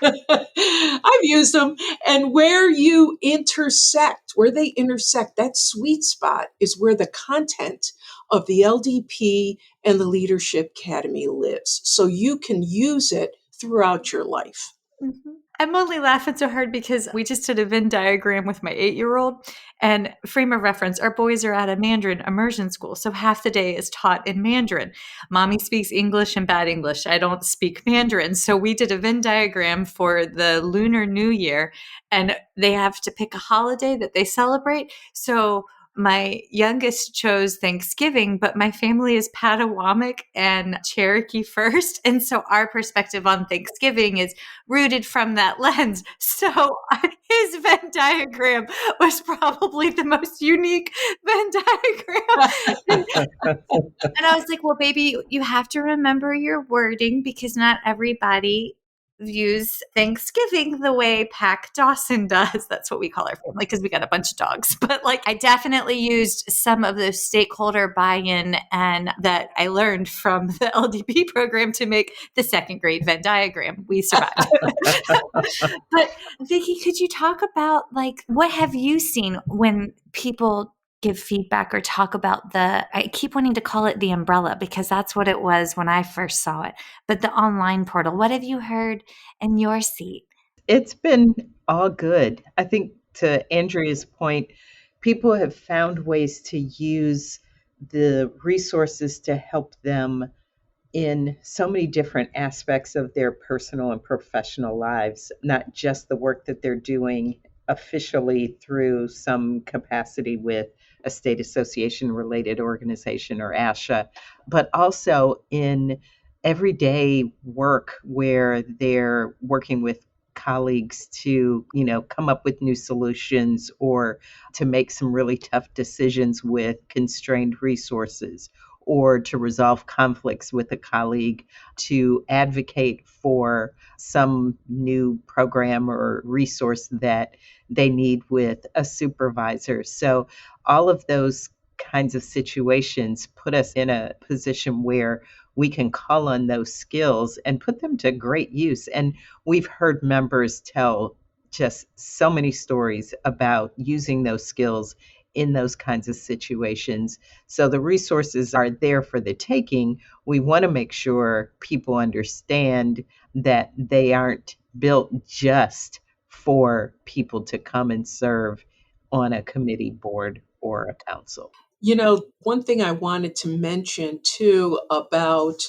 I've used them, and where you intersect, where they intersect, that sweet spot is where the content of the LDP and the Leadership Academy lives. So you can use it throughout your life. Mm-hmm. I'm only laughing so hard because we just did a Venn diagram with my 8-year-old, and frame of reference, our boys are at a Mandarin immersion school. So half the day is taught in Mandarin. Mommy speaks English and bad English. I don't speak Mandarin. So we did a Venn diagram for the Lunar New Year, and they have to pick a holiday that they celebrate. So my youngest chose Thanksgiving, but my family is Potawatomi and Cherokee first. And so our perspective on Thanksgiving is rooted from that lens. So his Venn diagram was probably the most unique Venn diagram. And I was like, well, baby, you have to remember your wording because not everybody views Thanksgiving the way Pac Dawson does. That's what we call our family because we got a bunch of dogs. But I definitely used some of the stakeholder buy-in and that I learned from the LDP program to make the 2nd grade Venn diagram. We survived. But Vicky, could you talk about what have you seen when people give feedback or talk about I keep wanting to call it the umbrella because that's what it was when I first saw it, but the online portal. What have you heard in your seat? It's been all good. I think To Andrea's point, people have found ways to use the resources to help them in so many different aspects of their personal and professional lives, not just the work that they're doing officially through some capacity with a state association related organization or ASHA, but also in everyday work where they're working with colleagues to, come up with new solutions or to make some really tough decisions with constrained resources, or to resolve conflicts with a colleague, to advocate for some new program or resource that they need with a supervisor. So, all of those kinds of situations put us in a position where we can call on those skills and put them to great use. And we've heard members tell just so many stories about using those skills in those kinds of situations. So the resources are there for the taking. We want to make sure people understand that they aren't built just for people to come and serve on a committee, board, or a council. One thing I wanted to mention too about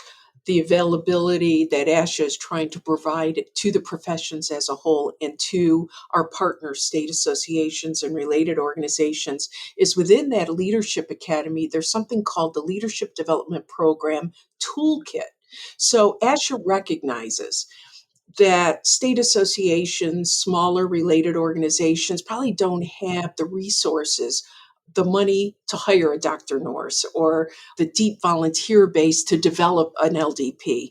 the availability that ASHA is trying to provide to the professions as a whole and to our partner state associations and related organizations is within that Leadership Academy, there's something called the Leadership Development Program Toolkit. So ASHA recognizes that state associations, smaller related organizations probably don't have the resources, the money to hire a Dr. Norse or the deep volunteer base to develop an LDP.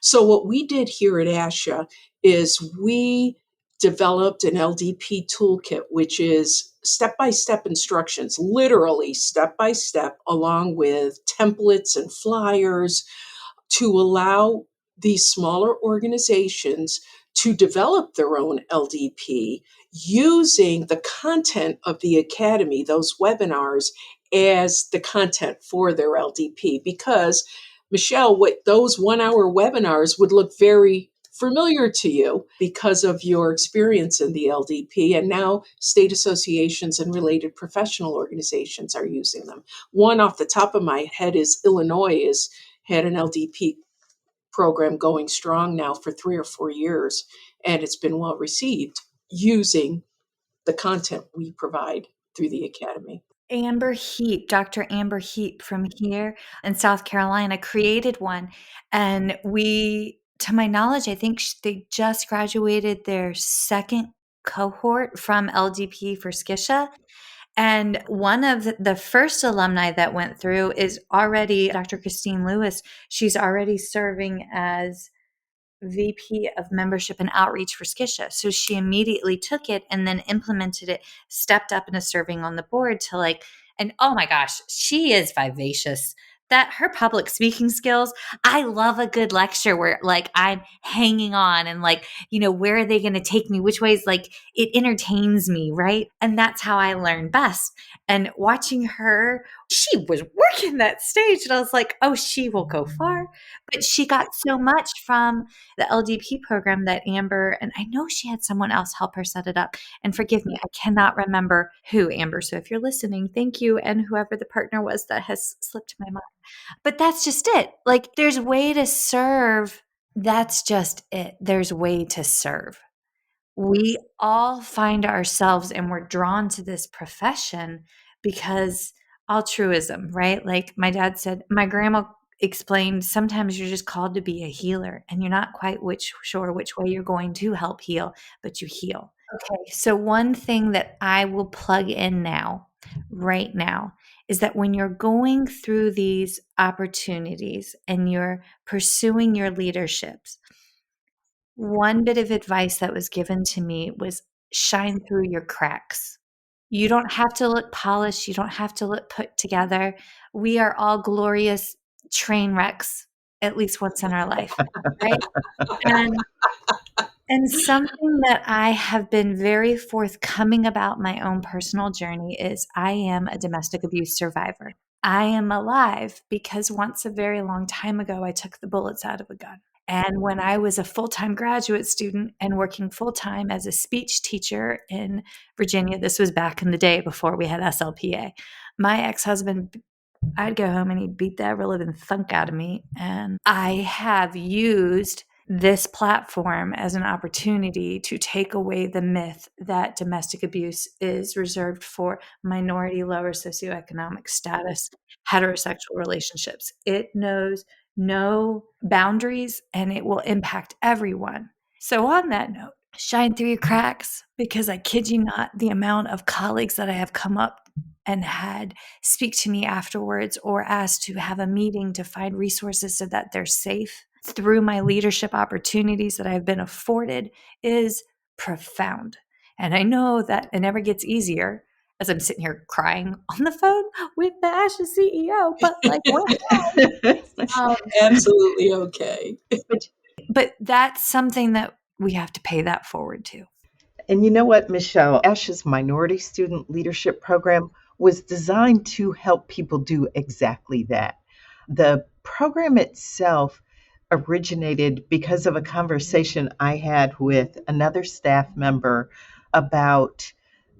So what we did here at ASHA is we developed an LDP toolkit, which is step-by-step instructions, literally step-by-step, along with templates and flyers to allow these smaller organizations to develop their own LDP using the content of the Academy, those webinars, as the content for their LDP. Because, Michelle, what those 1 hour webinars would look very familiar to you because of your experience in the LDP. And now state associations and related professional organizations are using them. One off the top of my head is Illinois has had an LDP program going strong now for 3 or 4 years, and it's been well received using the content we provide through the Academy. Dr. Amber Heap from here in South Carolina created one. And to my knowledge, I think they just graduated their second cohort from LDP for SCISHA. And one of the first alumni that went through is already Dr. Christine Lewis. She's already serving as VP of Membership and Outreach for SCISHA. So she immediately took it and then implemented it, stepped up into serving on the board and oh my gosh, she is vivacious. That her public speaking skills, I love a good lecture where I'm hanging on and where are they going to take me? Which ways, it entertains me, right? And that's how I learn best. And watching her, she was working that stage and I was like, oh, she will go far. But she got so much from the LDP program that Amber, and I know she had someone else help her set it up. And forgive me, I cannot remember who, Amber. So if you're listening, thank you. And whoever the partner was that has slipped my mind. But that's just it. There's a way to serve. That's just it. There's a way to serve. We all find ourselves and we're drawn to this profession because altruism, right? Like my dad said, my grandma explained, sometimes you're just called to be a healer and you're not quite sure which way you're going to help heal, but you heal. Okay, so one thing that I will plug in right now, is that when you're going through these opportunities and you're pursuing your leaderships, one bit of advice that was given to me was shine through your cracks. You don't have to look polished. You don't have to look put together. We are all glorious train wrecks at least once in our life, right? And something that I have been very forthcoming about my own personal journey is I am a domestic abuse survivor. I am alive because once a very long time ago, I took the bullets out of a gun. And when I was a full-time graduate student and working full-time as a speech teacher in Virginia, this was back in the day before we had SLPA, my ex-husband, I'd go home and he'd beat the ever-living thunk out of me. And I have used this platform as an opportunity to take away the myth that domestic abuse is reserved for minority, lower socioeconomic status, heterosexual relationships. It knows no boundaries and it will impact everyone. So, on that note, shine through your cracks, because I kid you not, the amount of colleagues that I have come up and had speak to me afterwards or asked to have a meeting to find resources so that they're safe through my leadership opportunities that I've been afforded is profound. And I know that it never gets easier as I'm sitting here crying on the phone with the ASHA CEO, but like, Absolutely okay. but that's something that we have to pay that forward to. And you know what, Michelle? ASHA's Minority Student Leadership Program was designed to help people do exactly that. The program itself originated because of a conversation I had with another staff member about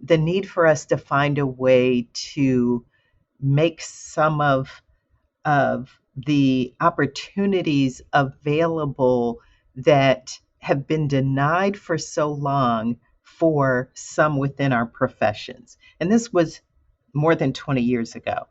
the need for us to find a way to make some of the opportunities available that have been denied for so long for some within our professions. And this was more than 20 years ago.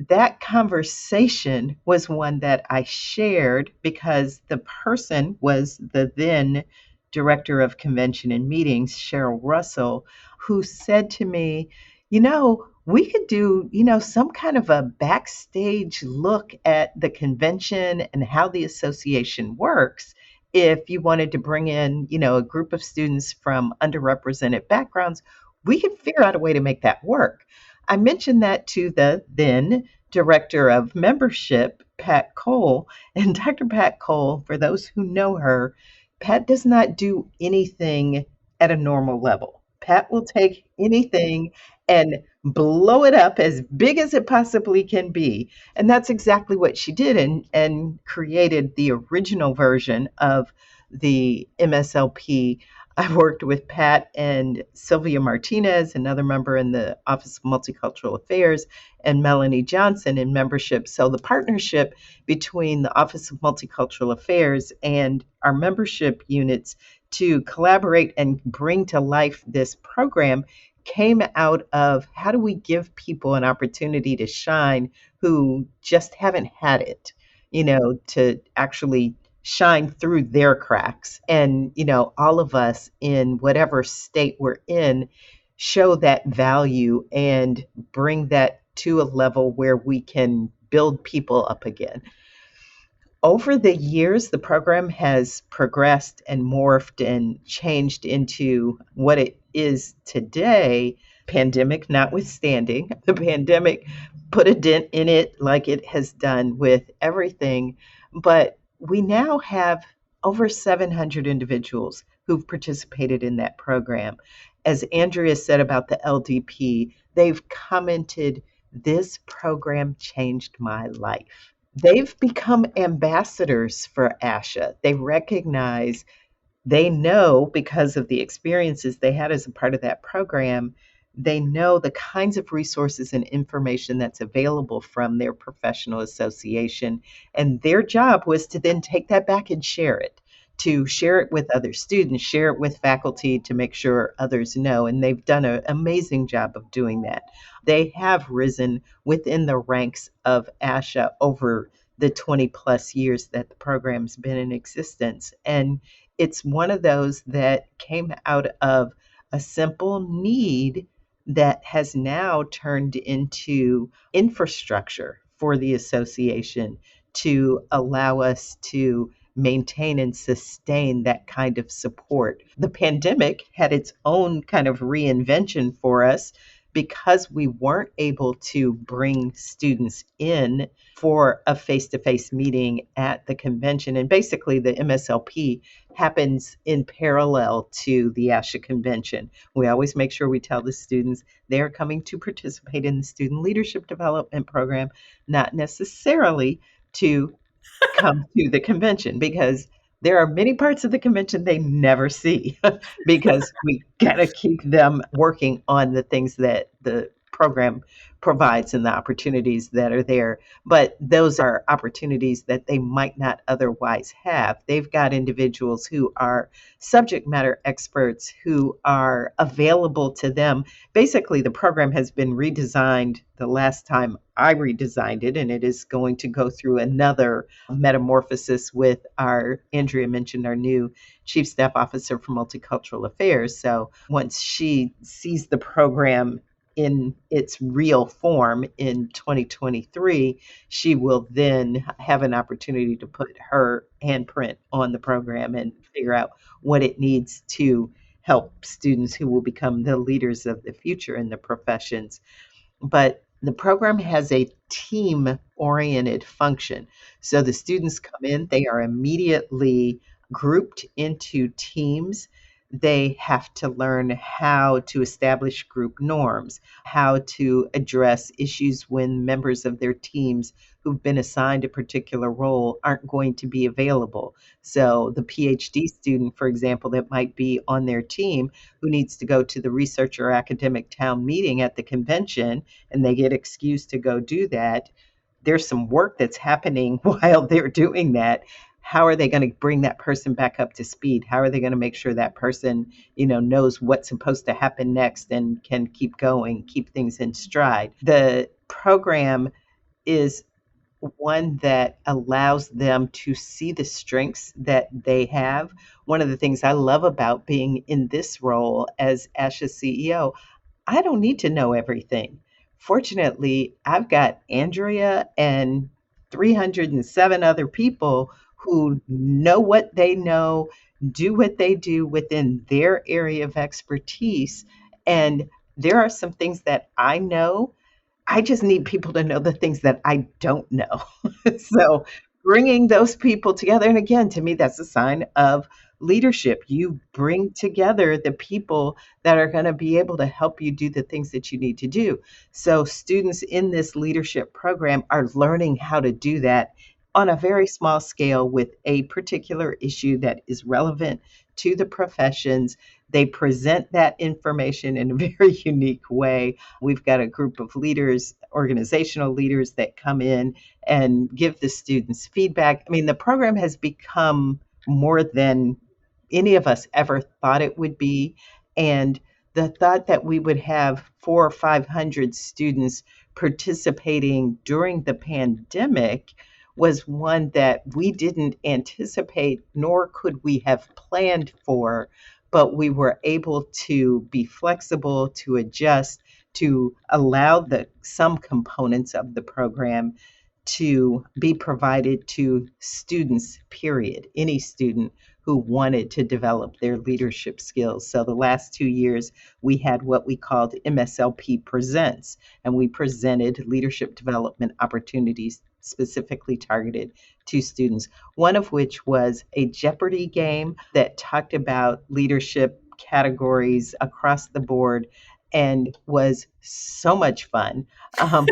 That conversation was one that I shared because the person was the then director of convention and meetings, Cheryl Russell, who said to me, we could do, some kind of a backstage look at the convention and how the association works if you wanted to bring in, a group of students from underrepresented backgrounds. We could figure out a way to make that work. I mentioned that to the then director of membership, Pat Cole. And Dr. Pat Cole, for those who know her, Pat does not do anything at a normal level. Pat will take anything and blow it up as big as it possibly can be. And that's exactly what she did, and created the original version of the MSLP. I worked with Pat and Sylvia Martinez, another member in the Office of Multicultural Affairs, and Melanie Johnson in membership. So the partnership between the Office of Multicultural Affairs and our membership units to collaborate and bring to life this program came out of how do we give people an opportunity to shine who just haven't had it, to actually shine through their cracks. And, all of us in whatever state we're in show that value and bring that to a level where we can build people up again. Over the years, the program has progressed and morphed and changed into what it is today, pandemic notwithstanding. The pandemic put a dent in it like it has done with everything. But we now have over 700 individuals who've participated in that program. As Andrea said about the LDP, they've commented, "This program changed my life." They've become ambassadors for ASHA. They know because of the experiences they had as a part of that program, they know the kinds of resources and information that's available from their professional association. And their job was to then take that back and share it with other students, share it with faculty to make sure others know. And they've done an amazing job of doing that. They have risen within the ranks of ASHA over the 20 plus years that the program's been in existence. And it's one of those that came out of a simple need that has now turned into infrastructure for the association to allow us to maintain and sustain that kind of support. The pandemic had its own kind of reinvention for us because we weren't able to bring students in for a face-to-face meeting at the convention. And basically the MSLP happens in parallel to the ASHA convention. We always make sure we tell the students they're coming to participate in the Student Leadership Development Program, not necessarily to come to the convention, because there are many parts of the convention they never see because we got to keep them working on the things that the program provides and the opportunities that are there. But those are opportunities that they might not otherwise have. They've got individuals who are subject matter experts who are available to them. Basically, the program has been redesigned the last time I redesigned it, and it is going to go through another metamorphosis with our, Andrea mentioned, our new Chief Staff Officer for Multicultural Affairs. So once she sees the program in its real form in 2023, she will then have an opportunity to put her handprint on the program and figure out what it needs to help students who will become the leaders of the future in the professions. But the program has a team oriented function. So the students come in, they are immediately grouped into teams. They have to learn how to establish group norms, how to address issues when members of their teams who've been assigned a particular role aren't going to be available. So the PhD student, for example, that might be on their team who needs to go to the research or academic town meeting at the convention, and they get excused to go do that, there's some work that's happening while they're doing that. How are they going to bring that person back up to speed? How are they going to make sure that person, knows what's supposed to happen next and can keep going, keep things in stride? The program is one that allows them to see the strengths that they have. One of the things I love about being in this role as ASHA CEO, I don't need to know everything. Fortunately, I've got Andrea and 307 other people who know what they know, do what they do within their area of expertise. And there are some things that I know. I just need people to know the things that I don't know. So bringing those people together, and again, to me, that's a sign of leadership. You bring together the people that are going to be able to help you do the things that you need to do. So students in this leadership program are learning how to do that on a very small scale with a particular issue that is relevant to the professions. They present that information in a very unique way. We've got a group of leaders, organizational leaders, that come in and give the students feedback. I mean, the program has become more than any of us ever thought it would be. And the thought that we would have 400 or 500 students participating during the pandemic was one that we didn't anticipate, nor could we have planned for, but we were able to be flexible, to adjust, to allow some components of the program to be provided to students, period, any student who wanted to develop their leadership skills. So the last 2 years, we had what we called MSLP Presents, and we presented leadership development opportunities specifically targeted to students, one of which was a Jeopardy game that talked about leadership categories across the board and was so much fun. So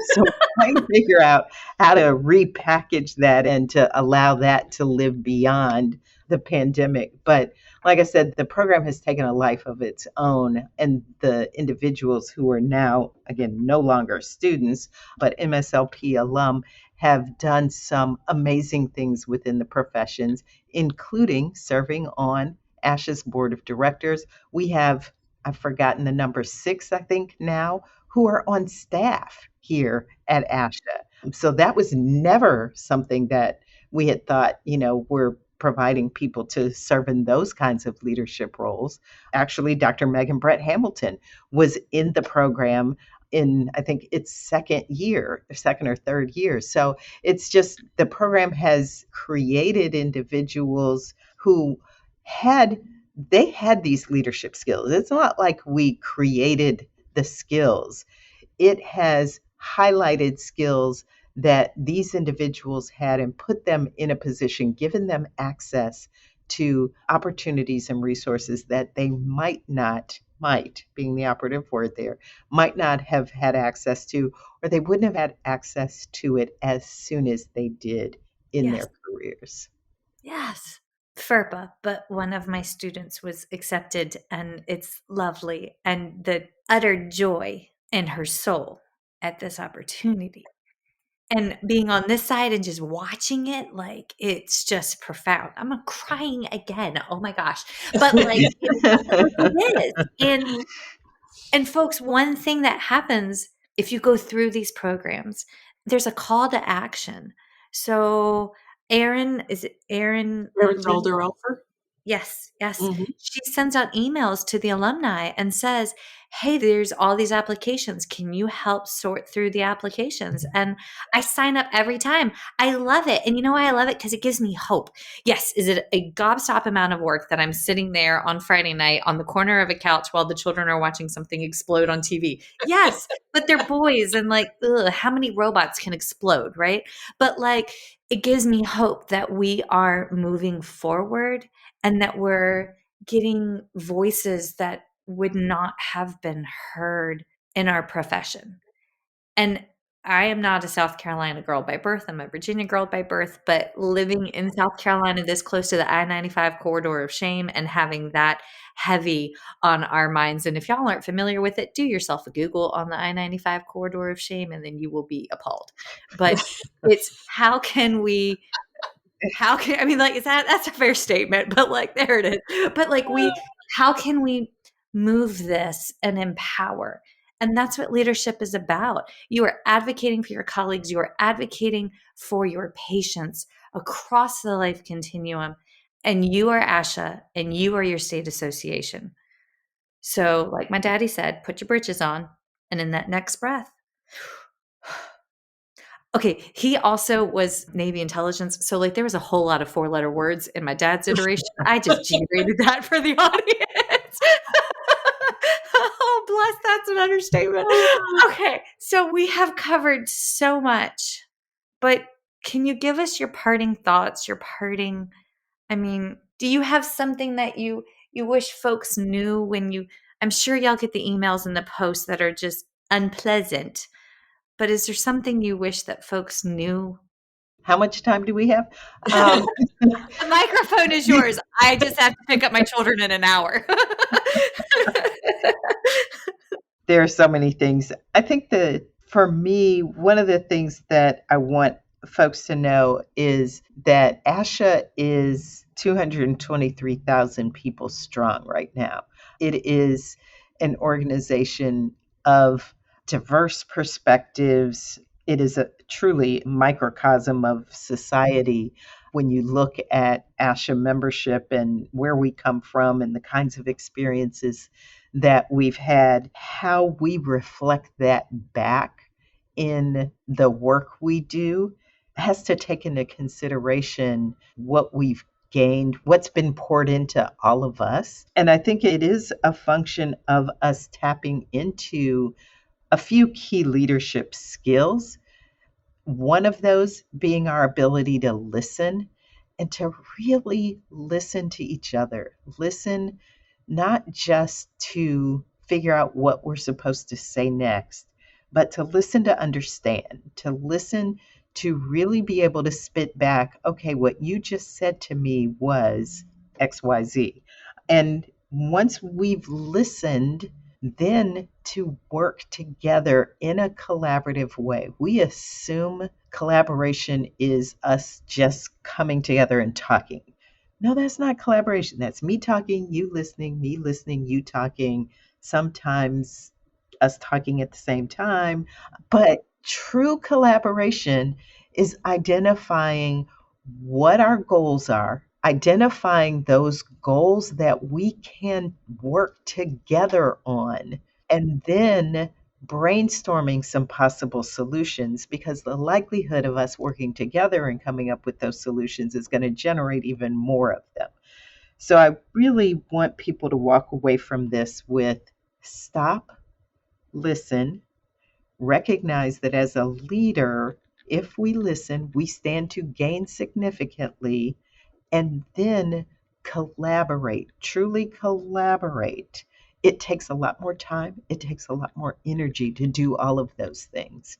trying to figure out how to repackage that and to allow that to live beyond the pandemic. But like I said, the program has taken a life of its own, and the individuals who are now, again, no longer students, but MSLP alum, have done some amazing things within the professions, including serving on ASHA's board of directors. We have, I've forgotten the number, 6, I think now, who are on staff here at ASHA. So that was never something that we had thought, we're providing people to serve in those kinds of leadership roles. Actually, Dr. Megan Brett Hamilton was in the program in, I think, its second or third year. So it's just, the program has created individuals who had these leadership skills. It's not like we created the skills. It has highlighted skills that these individuals had and put them in a position, given them access to opportunities and resources that they might, being the operative word there, might not have had access to, or they wouldn't have had access to it as soon as they did in Yes. their careers. Yes. FERPA, but one of my students was accepted, and it's lovely. And the utter joy in her soul at this opportunity. And being on this side and just watching it, like, it's just profound. I'm crying again. Oh my gosh. But like it is. And folks, one thing that happens if you go through these programs, there's a call to action. So Erin, is it Erin Aaron Lee? Felder-Elfer? Yes, yes. Mhm. She sends out emails to the alumni and says, "Hey, there's all these applications. Can you help sort through the applications?" And I sign up every time. I love it. And you know why I love it? Because it gives me hope. Yes, is it a gobstop amount of work that I'm sitting there on Friday night on the corner of a couch while the children are watching something explode on TV? Yes, but they're boys, and like, ugh, how many robots can explode, right? But like, it gives me hope that we are moving forward and that we're getting voices that would not have been heard in our profession. And I am not a South Carolina girl by birth. I'm a Virginia girl by birth, but living in South Carolina this close to the I-95 corridor of shame and having that heavy on our minds. And if y'all aren't familiar with it, do yourself a Google on the I-95 corridor of shame, and then you will be appalled. But it's I mean, like, that's a fair statement, but like, there it is. But like, how can we move this and empower? And that's what leadership is about. You are advocating for your colleagues, you are advocating for your patients across the life continuum. And you are ASHA and you are your state association. So, like my daddy said, put your britches on. And in that next breath, okay, he also was Navy intelligence, so, like, there was a whole lot of four-letter words in my dad's iteration. I just G-rated that for the audience. Oh, bless, that's an understatement. Okay, so we have covered so much, but can you give us your parting thoughts, I mean, do you have something that you wish folks knew when I'm sure y'all get the emails and the posts that are just unpleasant. But is there something you wish that folks knew? How much time do we have? The microphone is yours. I just have to pick up my children in an hour. There are so many things. I think that for me, one of the things that I want folks to know is that ASHA is 223,000 people strong right now. It is an organization of diverse perspectives. It is a truly microcosm of society when you look at ASHA membership and where we come from and the kinds of experiences that we've had, how we reflect that back in the work we do has to take into consideration what we've gained, what's been poured into all of us. And I think it is a function of us tapping into a few key leadership skills. One of those being our ability to listen and to really listen to each other. Listen not just to figure out what we're supposed to say next, but to listen to understand, to listen to really be able to spit back, okay, what you just said to me was XYZ. And once we've listened, then to work together in a collaborative way. We assume collaboration is us just coming together and talking. No, that's not collaboration. That's me talking, you listening, me listening, you talking, sometimes us talking at the same time. But true collaboration is identifying what our goals are, identifying those goals that we can work together on, and then brainstorming some possible solutions, because the likelihood of us working together and coming up with those solutions is going to generate even more of them. So I really want people to walk away from this with stop, listen, recognize that as a leader, if we listen, we stand to gain significantly, and then collaborate, truly collaborate. It takes a lot more time, it takes a lot more energy to do all of those things.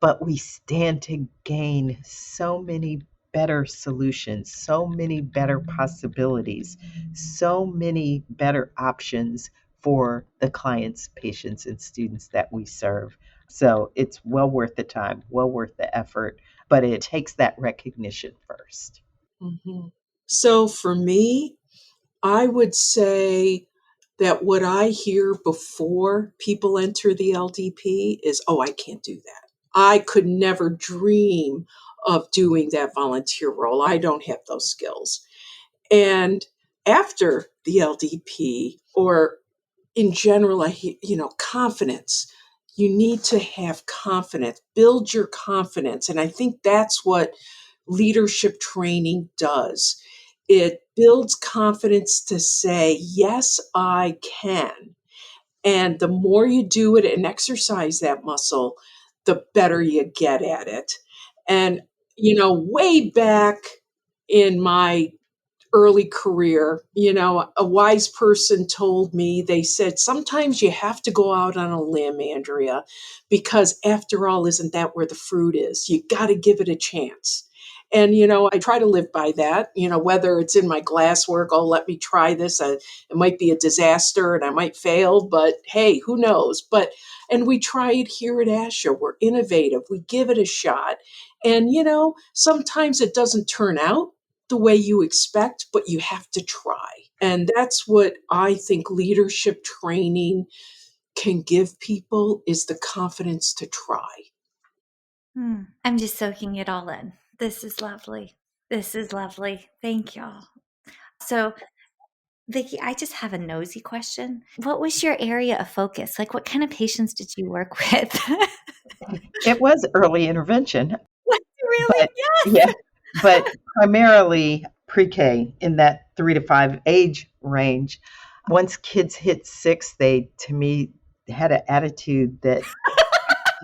but we stand to gain so many better solutions, so many better possibilities, so many better options for the clients, patients, and students that we serve. So it's well worth the time, well worth the effort, but it takes that recognition first. Mhm. So for me, I would say that what I hear before people enter the LDP is, oh, I can't do that. I could never dream of doing that volunteer role. I don't have those skills. And after the LDP, or in general, confidence. You need to have confidence, build your confidence. And I think that's what leadership training does. It builds confidence to say, yes, I can. And the more you do it and exercise that muscle, the better you get at it. And, way back in my early career, a wise person told me, they said, sometimes you have to go out on a limb, Andrea, because after all, isn't that where the fruit is? You got to give it a chance. And, I try to live by that, whether it's in my glasswork, oh, let me try this. It might be a disaster and I might fail, but hey, who knows? And we try it here at ASHA. We're innovative. We give it a shot. And, sometimes it doesn't turn out the way you expect, but you have to try. And that's what I think leadership training can give people, is the confidence to try. I'm just soaking it all in. This is lovely. This is lovely. Thank y'all. So, Vicky, I just have a nosy question. What was your area of focus? Like, what kind of patients did you work with? It was early intervention, Really? but yeah, but primarily pre-K in that 3 to 5 age range. Once kids hit 6, they, to me, had an attitude that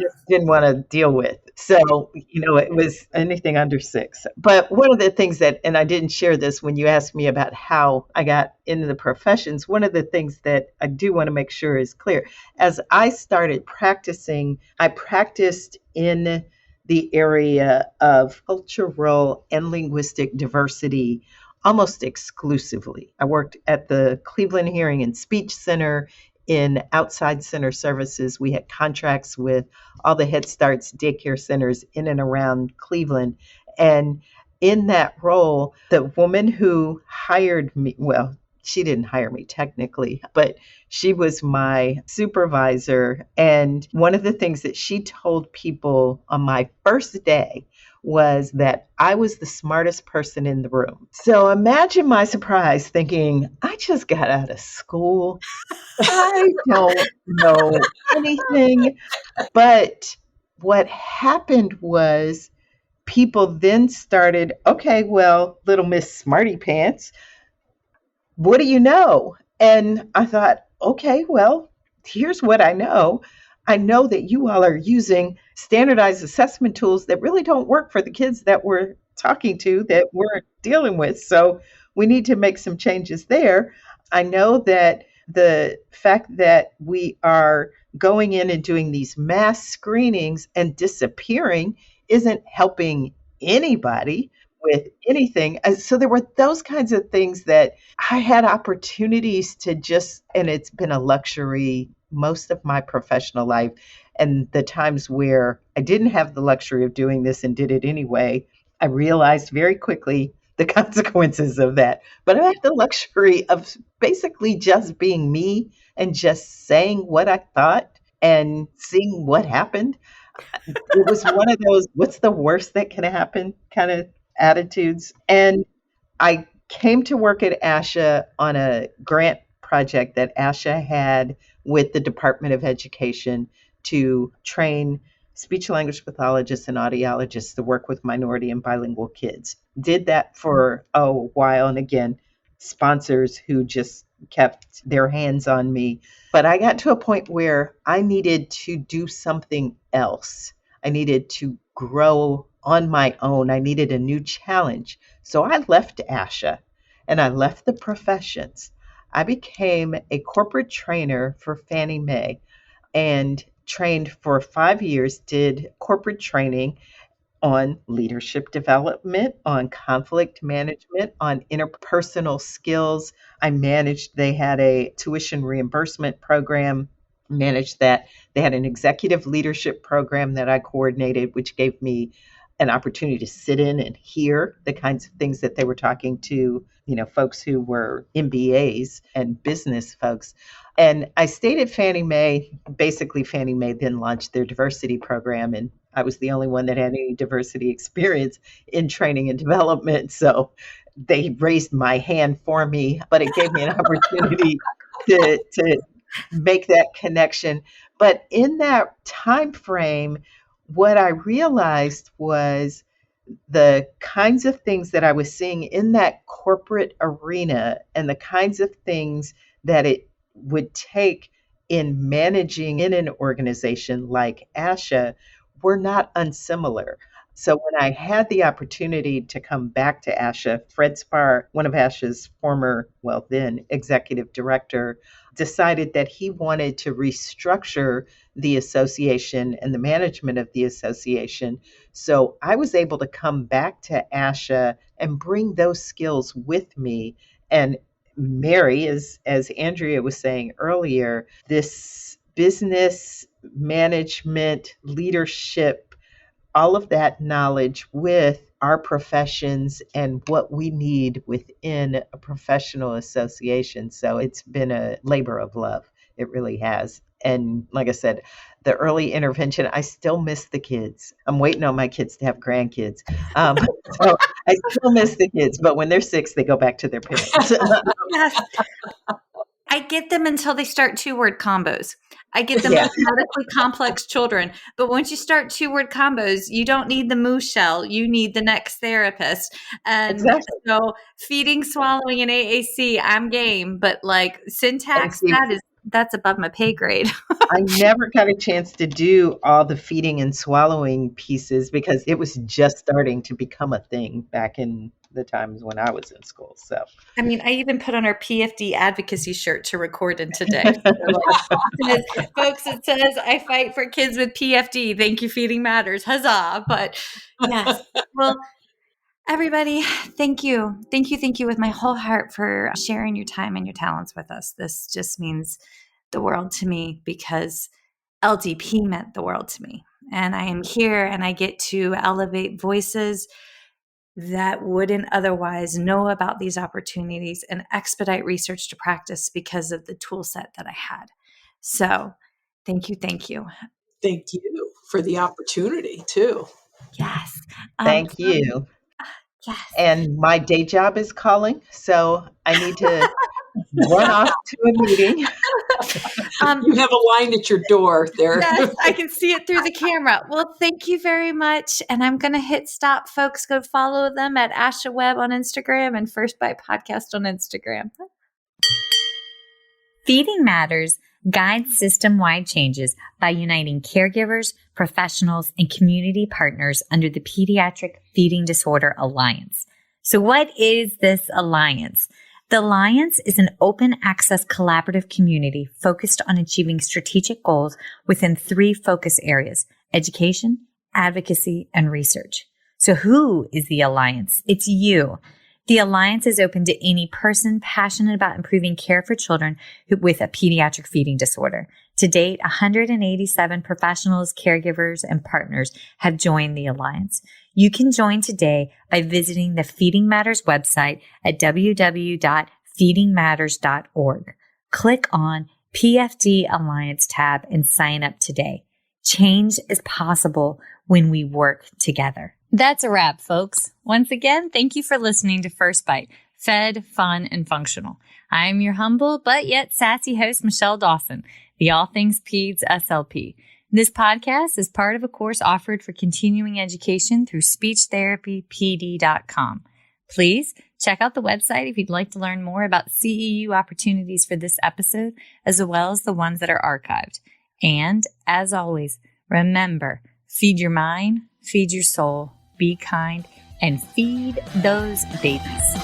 just didn't want to deal with. So, it was anything under 6. But one of the things that, and I didn't share this when you asked me about how I got into the professions, one of the things that I do want to make sure is clear. As I started practicing, I practiced in the area of cultural and linguistic diversity almost exclusively. I worked at the Cleveland Hearing and Speech Center in outside center services. We had contracts with all the Head Starts daycare centers in and around Cleveland. And in that role, the woman who hired me, well, she didn't hire me technically, but she was my supervisor. And one of the things that she told people on my first day was that I was the smartest person in the room. So imagine my surprise thinking, I just got out of school. I don't know anything. But what happened was people then started, okay, well, little Miss Smarty Pants, what do you know? And I thought, okay, well, here's what I know. I know that you all are using standardized assessment tools that really don't work for the kids that we're talking to, that we're dealing with. So we need to make some changes there. I know that the fact that we are going in and doing these mass screenings and disappearing isn't helping anybody with anything. So there were those kinds of things that I had opportunities to just, and it's been a luxury most of my professional life. And the times where I didn't have the luxury of doing this and did it anyway, I realized very quickly the consequences of that. But I had the luxury of basically just being me and just saying what I thought and seeing what happened. It was one of those, what's the worst that can happen kind of attitudes. And I came to work at ASHA on a grant project that ASHA had with the Department of Education to train speech language pathologists and audiologists to work with minority and bilingual kids. Did that for a while. And again, sponsors who just kept their hands on me. But I got to a point where I needed to do something else. I needed to grow on my own. I needed a new challenge. So I left ASHA and I left the professions. I became a corporate trainer for Fannie Mae. And trained for 5 years, did corporate training on leadership development, on conflict management, on interpersonal skills. They had a tuition reimbursement program, managed that. They had an executive leadership program that I coordinated, which gave me an opportunity to sit in and hear the kinds of things that they were talking to, folks who were MBAs and business folks. And I stayed at Fannie Mae. Basically, Fannie Mae then launched their diversity program, and I was the only one that had any diversity experience in training and development. So they raised my hand for me, but it gave me an opportunity to make that connection. But in that time frame, what I realized was the kinds of things that I was seeing in that corporate arena and the kinds of things that it would take in managing in an organization like ASHA were not unsimilar. So when I had the opportunity to come back to ASHA, Fred Spar, one of ASHA's former, then executive director, decided that he wanted to restructure the association and the management of the association. So I was able to come back to ASHA and bring those skills with me and marry, as Andrea was saying earlier, this business management, leadership, all of that knowledge with our professions and what we need within a professional association. So it's been a labor of love. It really has. And like I said, the early intervention, I still miss the kids. I'm waiting on my kids to have grandkids. So I still miss the kids, but when they're 6, they go back to their parents. Yes. I get them until they start 2-word combos. I get them with medically complex children. But once you start 2-word combos, you don't need the moo shell. You need the next therapist. And so feeding, swallowing, and AAC, I'm game. But like syntax, that's above my pay grade. I never got a chance to do all the feeding and swallowing pieces because it was just starting to become a thing back in the times when I was in school. So, I mean, I even put on our PFD advocacy shirt to record in today. Folks, it says, I fight for kids with PFD. Thank you, Feeding Matters. Huzzah. But yes, well, everybody, thank you. Thank you with my whole heart for sharing your time and your talents with us. This just means the world to me because LDP meant the world to me. And I am here and I get to elevate voices that wouldn't otherwise know about these opportunities and expedite research to practice because of the tool set that I had. So thank you. Thank you for the opportunity too. Yes. Thank you. Yes. And my day job is calling, so I need to run off to a meeting. You have a line at your door there. Yes, I can see it through the camera. Well, thank you very much. And I'm going to hit stop, folks. Go follow them at ASHA Web on Instagram and First Bite Podcast on Instagram. Feeding Matters guides system-wide changes by uniting caregivers, professionals, and community partners under the Pediatric Feeding Disorder Alliance. So what is this alliance? The Alliance is an open access collaborative community focused on achieving strategic goals within 3 focus areas: education, advocacy, and research. So who is the Alliance? It's you. The Alliance is open to any person passionate about improving care for children with a pediatric feeding disorder. To date, 187 professionals, caregivers, and partners have joined the Alliance. You can join today by visiting the Feeding Matters website at www.feedingmatters.org. Click on PFD Alliance tab and sign up today. Change is possible when we work together. That's a wrap, folks. Once again, thank you for listening to First Bite, fed, fun, and functional. I am your humble but yet sassy host, Michelle Dawson, the All Things Peds SLP. This podcast is part of a course offered for continuing education through speechtherapypd.com. Please check out the website if you'd like to learn more about CEU opportunities for this episode, as well as the ones that are archived. And as always, remember, feed your mind, feed your soul, be kind, and feed those babies.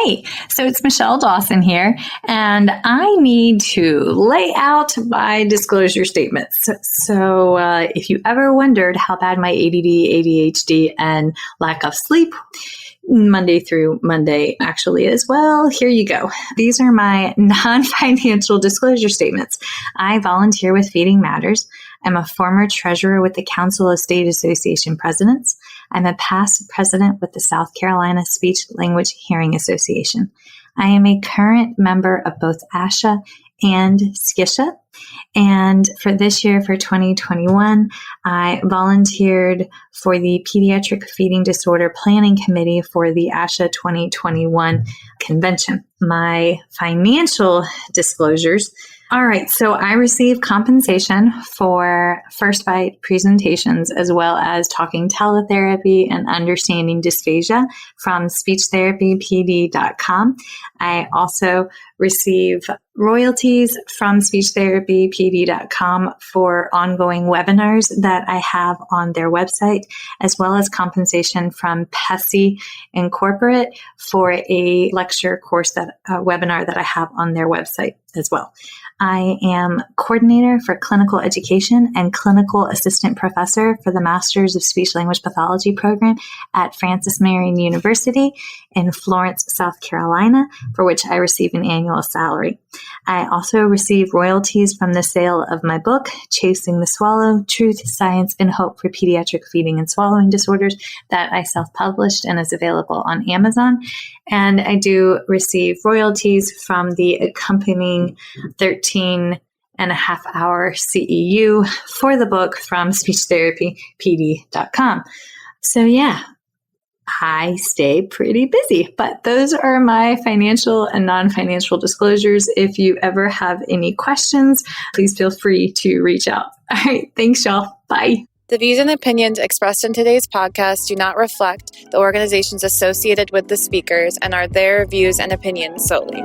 Hey, so it's Michelle Dawson here, and I need to lay out my disclosure statements. So if you ever wondered how bad my ADD, ADHD, and lack of sleep Monday through Monday actually is, well, here you go. These are my non-financial disclosure statements. I volunteer with Feeding Matters. I'm a former treasurer with the Council of State Association Presidents. I'm a past president with the South Carolina Speech Language Hearing Association. I am a current member of both ASHA and SCISHA. And for this year, for 2021, I volunteered for the Pediatric Feeding Disorder Planning Committee for the ASHA 2021 convention. My financial disclosures. All right, so I receive compensation for First Bite presentations as well as talking teletherapy and understanding dysphagia from speechtherapypd.com. I also receive royalties from speechtherapypd.com for ongoing webinars that I have on their website, as well as compensation from PESI Incorporate for a lecture course webinar that I have on their website as well. I am coordinator for clinical education and clinical assistant professor for the Masters of Speech Language Pathology program at Francis Marion University in Florence, South Carolina, for which I receive an annual salary. I also receive royalties from the sale of my book, Chasing the Swallow, Truth, Science, and Hope for Pediatric Feeding and Swallowing Disorders, that I self-published and is available on Amazon. And I do receive royalties from the accompanying 13.5-hour CEU for the book from speechtherapypd.com. So yeah, I stay pretty busy, but those are my financial and non-financial disclosures. If you ever have any questions, please feel free to reach out. All right. Thanks, y'all. Bye. The views and opinions expressed in today's podcast do not reflect the organizations associated with the speakers and are their views and opinions solely.